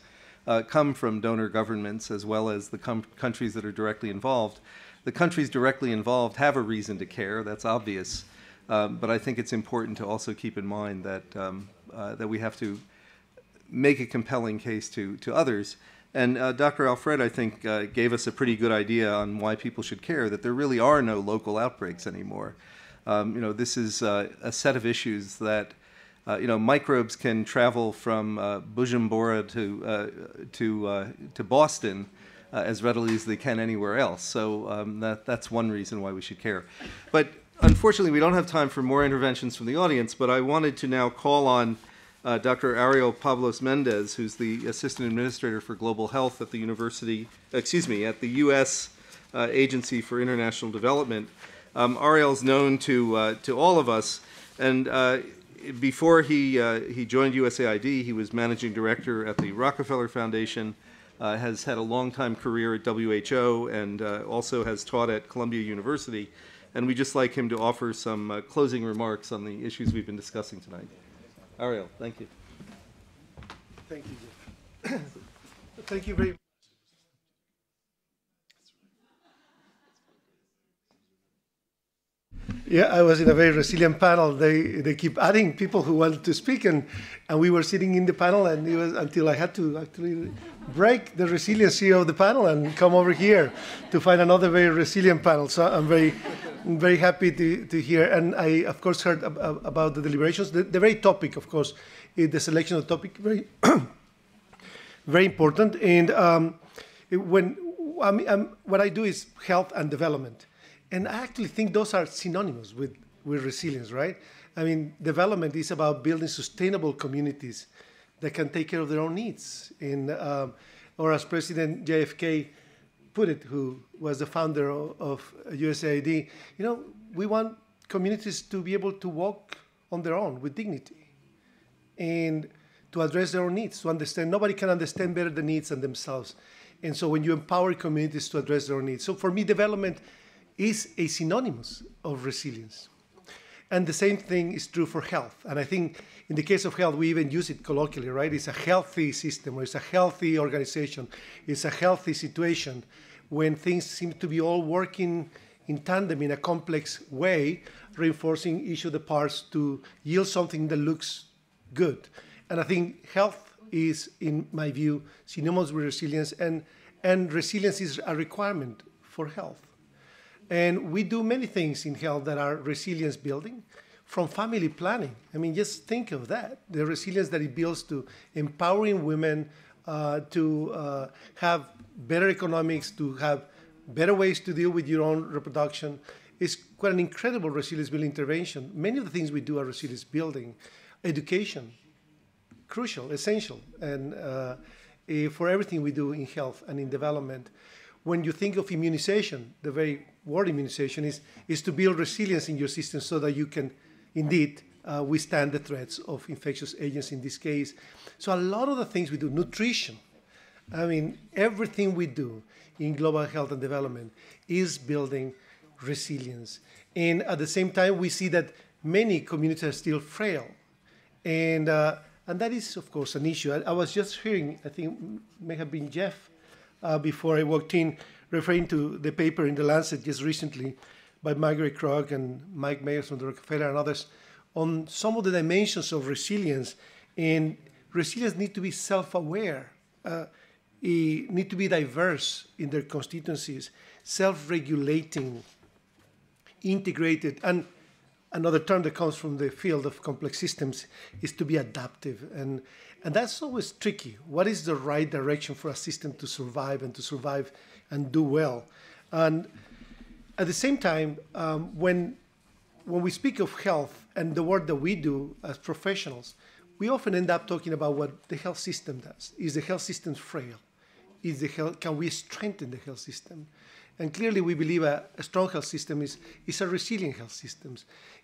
[SPEAKER 2] come from donor governments as well as the countries that are directly involved. The countries directly involved have a reason to care, that's obvious. But I think it's important to also keep in mind that, that we have to make a compelling case to others. And Dr. Alfred, I think, gave us a pretty good idea on why people should care, that there really are no local outbreaks anymore. You know, this is a set of issues that, you know, microbes can travel from Bujumbura to Boston as readily as they can anywhere else. So that's one reason why we should care. But unfortunately, we don't have time for more interventions from the audience, but I wanted to now call on Dr. Ariel Pablos Mendez, who's the Assistant Administrator for Global Health at the at the U.S. Agency for International Development. Ariel's known to all of us, and before he joined USAID, he was Managing Director at the Rockefeller Foundation, has had a long-time career at WHO, and also has taught at Columbia University. And we'd just like him to offer some closing remarks on the issues we've been discussing tonight. Ariel, thank you.
[SPEAKER 13] Thank you, Jeff. Thank you very much. Yeah, I was in a very resilient panel. They keep adding people who wanted to speak, and we were sitting in the panel, and it was until I had to actually break the resiliency of the panel and come over here to find another very resilient panel. So I'm very happy to hear. And I, of course, heard about the deliberations. The very topic, of course, is the selection of the topic, very, very important. And what I do is health and development. And I actually think those are synonymous with resilience, right? I mean, development is about building sustainable communities that can take care of their own needs. Or as President JFK put it, who was the founder of USAID, you know, we want communities to be able to walk on their own with dignity and to address their own needs, to understand. Nobody can understand better the needs than themselves. And so when you empower communities to address their own needs. So for me, development is a synonymous of resilience. And the same thing is true for health. And I think in the case of health, we even use it colloquially, right? It's a healthy system, or it's a healthy organization. It's a healthy situation when things seem to be all working in tandem in a complex way, reinforcing each of the parts to yield something that looks good. And I think health is, in my view, synonymous with resilience, and resilience is a requirement for health. And we do many things in health that are resilience building, from family planning. I mean, just think of that, the resilience that it builds to empowering women to have better economics, to have better ways to deal with your own reproduction. It's quite an incredible resilience building intervention. Many of the things we do are resilience building. Education, crucial, essential, and for everything we do in health and in development. When you think of immunization, the very word immunization is to build resilience in your system so that you can indeed withstand the threats of infectious agents in this case. So a lot of the things we do, nutrition, I mean, everything we do in global health and development is building resilience. And at the same time, we see that many communities are still frail. And that is, of course, an issue. I was just hearing, I think may have been Jeff, before I walked in, referring to the paper in The Lancet just recently by Margaret Krog and Mike Mayers from the Rockefeller and others on some of the dimensions of resilience. And resilience need to be self-aware, need to be diverse in their constituencies, self-regulating, integrated, and another term that comes from the field of complex systems is to be adaptive. And that's always tricky. What is the right direction for a system to survive and do well? And at the same time, when we speak of health and the work that we do as professionals, we often end up talking about what the health system does. Is the health system frail? Can we strengthen the health system? And clearly we believe a strong health system is a resilient health system.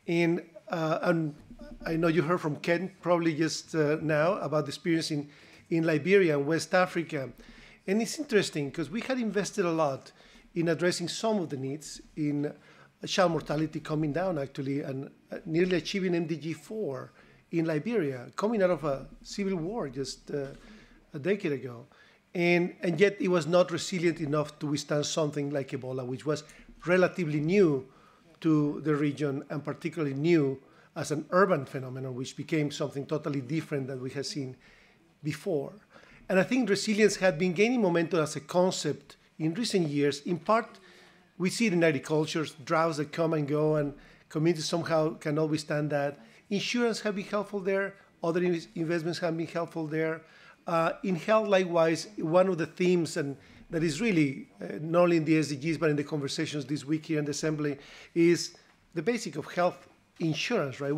[SPEAKER 13] And I know you heard from Ken probably just now about the experience in Liberia and West Africa. And it's interesting because we had invested a lot in addressing some of the needs in child mortality coming down actually and nearly achieving MDG 4 in Liberia, coming out of a civil war just a decade ago. And yet it was not resilient enough to withstand something like Ebola, which was relatively new to the region and particularly new as an urban phenomenon, which became something totally different than we had seen before. And I think resilience had been gaining momentum as a concept in recent years. In part, we see it in agriculture, droughts that come and go, and communities somehow cannot withstand that. Insurance have been helpful there. Other investments have been helpful there. In health, likewise, one of the themes, and that is really not only in the SDGs, but in the conversations this week here in the Assembly, is the basic of health insurance, right?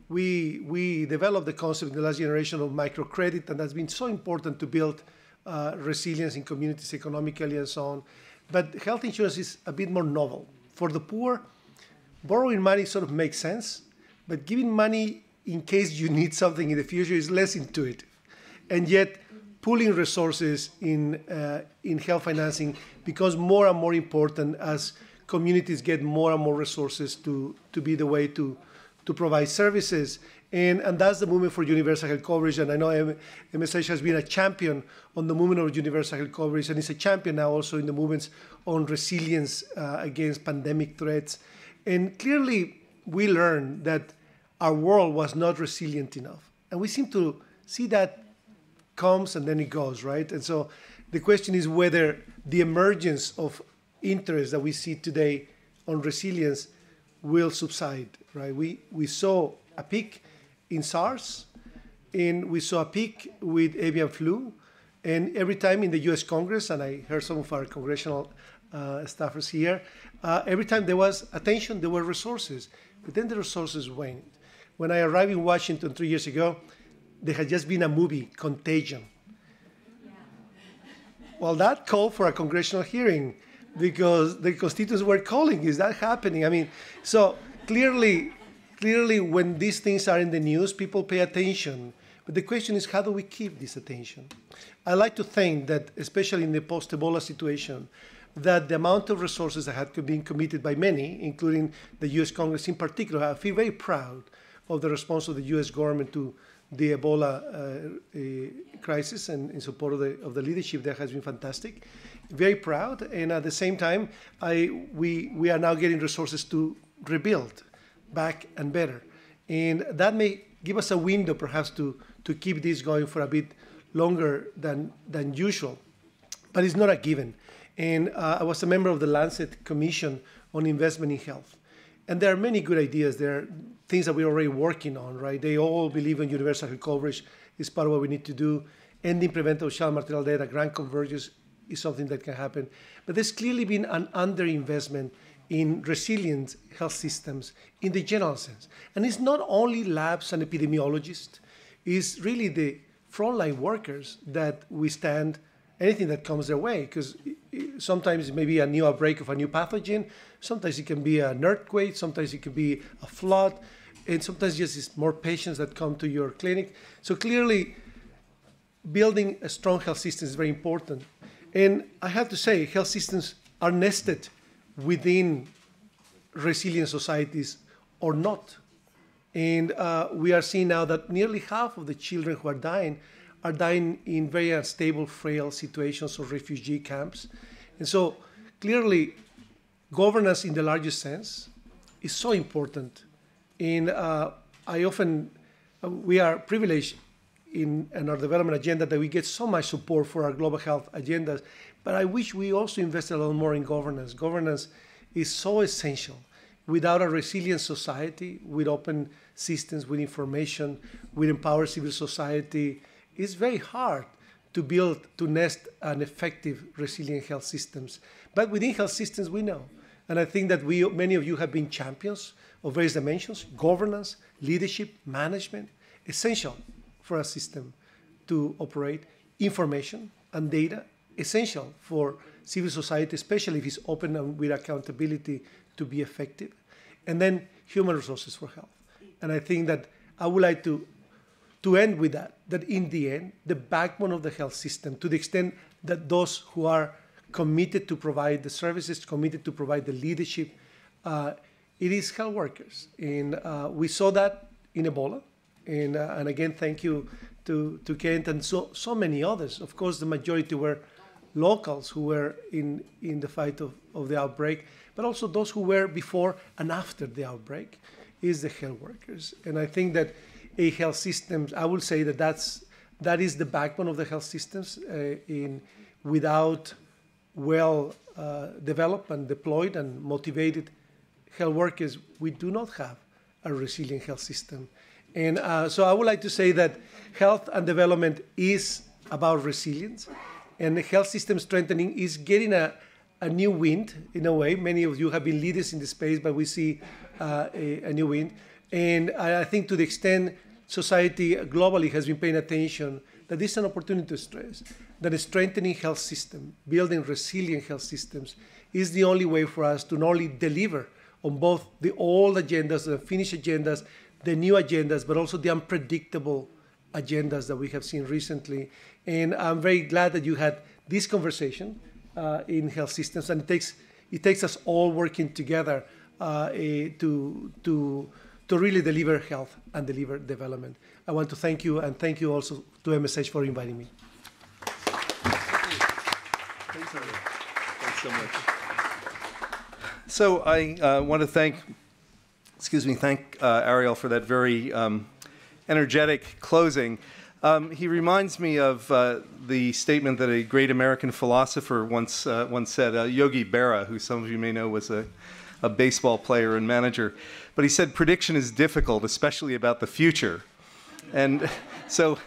[SPEAKER 13] We developed the concept in the last generation of microcredit, and that's been so important to build resilience in communities economically and so on. But health insurance is a bit more novel. For the poor, borrowing money sort of makes sense, but giving money in case you need something in the future is less intuitive. And yet, pooling resources in health financing becomes more and more important as communities get more and more resources to be the way to provide services. And that's the movement for universal health coverage. And I know MSH has been a champion on the movement of universal health coverage, and is a champion now also in the movements on resilience against pandemic threats. And clearly, we learned that our world was not resilient enough. And we seem to see that comes and then it goes, right? And so the question is whether the emergence of interest that we see today on resilience will subside, right? We saw a peak in SARS, and we saw a peak with avian flu, and every time in the US Congress, and I heard some of our congressional staffers here, every time there was attention, there were resources, but then the resources waned. When I arrived in Washington 3 years ago, there had just been a movie, Contagion. Yeah. Well, that called for a congressional hearing because the constituents were calling, is that happening? I mean, so clearly when these things are in the news, people pay attention. But the question is, how do we keep this attention? I like to think that, especially in the post-Ebola situation, that the amount of resources that had been committed by many, including the US Congress in particular, I feel very proud of the response of the US government to the Ebola crisis and in support of the leadership there has been fantastic. Very proud, and at the same time, we are now getting resources to rebuild back and better. And that may give us a window perhaps to keep this going for a bit longer than usual. But it's not a given. And I was a member of the Lancet Commission on Investment in Health. And there are many good ideas there, things that we're already working on, right? They all believe in universal health coverage is part of what we need to do. Ending preventable child maternal death, a grand convergence is something that can happen. But there's clearly been an underinvestment in resilient health systems in the general sense. And it's not only labs and epidemiologists, it's really the frontline workers that withstand anything that comes their way, because sometimes it may be a new outbreak of a new pathogen, sometimes it can be an earthquake, sometimes it can be a flood, and sometimes just it's more patients that come to your clinic. So clearly, building a strong health system is very important. And I have to say, health systems are nested within resilient societies or not. And we are seeing now that nearly half of the children who are dying in very unstable, frail situations or refugee camps. And so clearly, governance in the largest sense is so important. We are privileged in our development agenda that we get so much support for our global health agendas, but I wish we also invested a little more in governance. Governance is so essential. Without a resilient society, with open systems, with information, with empowered civil society, it's very hard to nest an effective, resilient health systems. But within health systems, we know. And I think that many of you have been champions of various dimensions: governance, leadership, management, essential for a system to operate. Information and data, essential for civil society, especially if it's open and with accountability to be effective. And then human resources for health. And I think that I would like to end with that in the end, the backbone of the health system, to the extent that those who are committed to provide the services, committed to provide the leadership, it is health workers. And we saw that in Ebola. And again, thank you to Kent and so many others. Of course, the majority were locals who were in the fight of the outbreak, but also those who were before and after the outbreak is the health workers. And I think that a health system, I would say that is the backbone of the health systems. Without well developed and deployed and motivated health workers, we do not have a resilient health system. And so I would like to say that health and development is about resilience, and the health system strengthening is getting a new wind, in a way. Many of you have been leaders in the space, but we see a new wind. And I think to the extent society globally has been paying attention, that this is an opportunity to stress that a strengthening health system, building resilient health systems, is the only way for us to not only deliver on both the old agendas, the finished agendas, the new agendas, but also the unpredictable agendas that we have seen recently. And I'm very glad that you had this conversation in health systems, and it takes us all working together to really deliver health and deliver development. I want to thank you, and thank you also to MSH for inviting me.
[SPEAKER 2] Thanks so much. So I want to thank Ariel for that very energetic closing. He reminds me of the statement that a great American philosopher once said, Yogi Berra, who some of you may know was a baseball player and manager. But he said, prediction is difficult, especially about the future. And so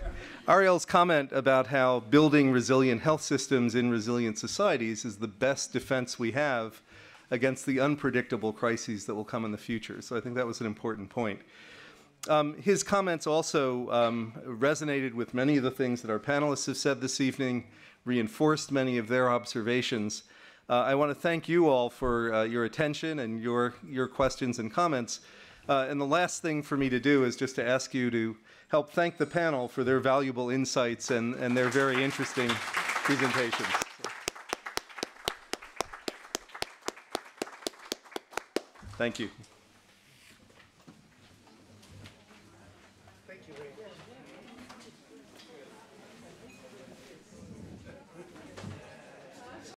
[SPEAKER 2] Ariel's comment about how building resilient health systems in resilient societies is the best defense we have against the unpredictable crises that will come in the future. So I think that was an important point. His comments also resonated with many of the things that our panelists have said this evening, reinforced many of their observations. I want to thank you all for your attention and your questions and comments. And the last thing for me to do is just to ask you to help thank the panel for their valuable insights and their very interesting presentations. Thank you.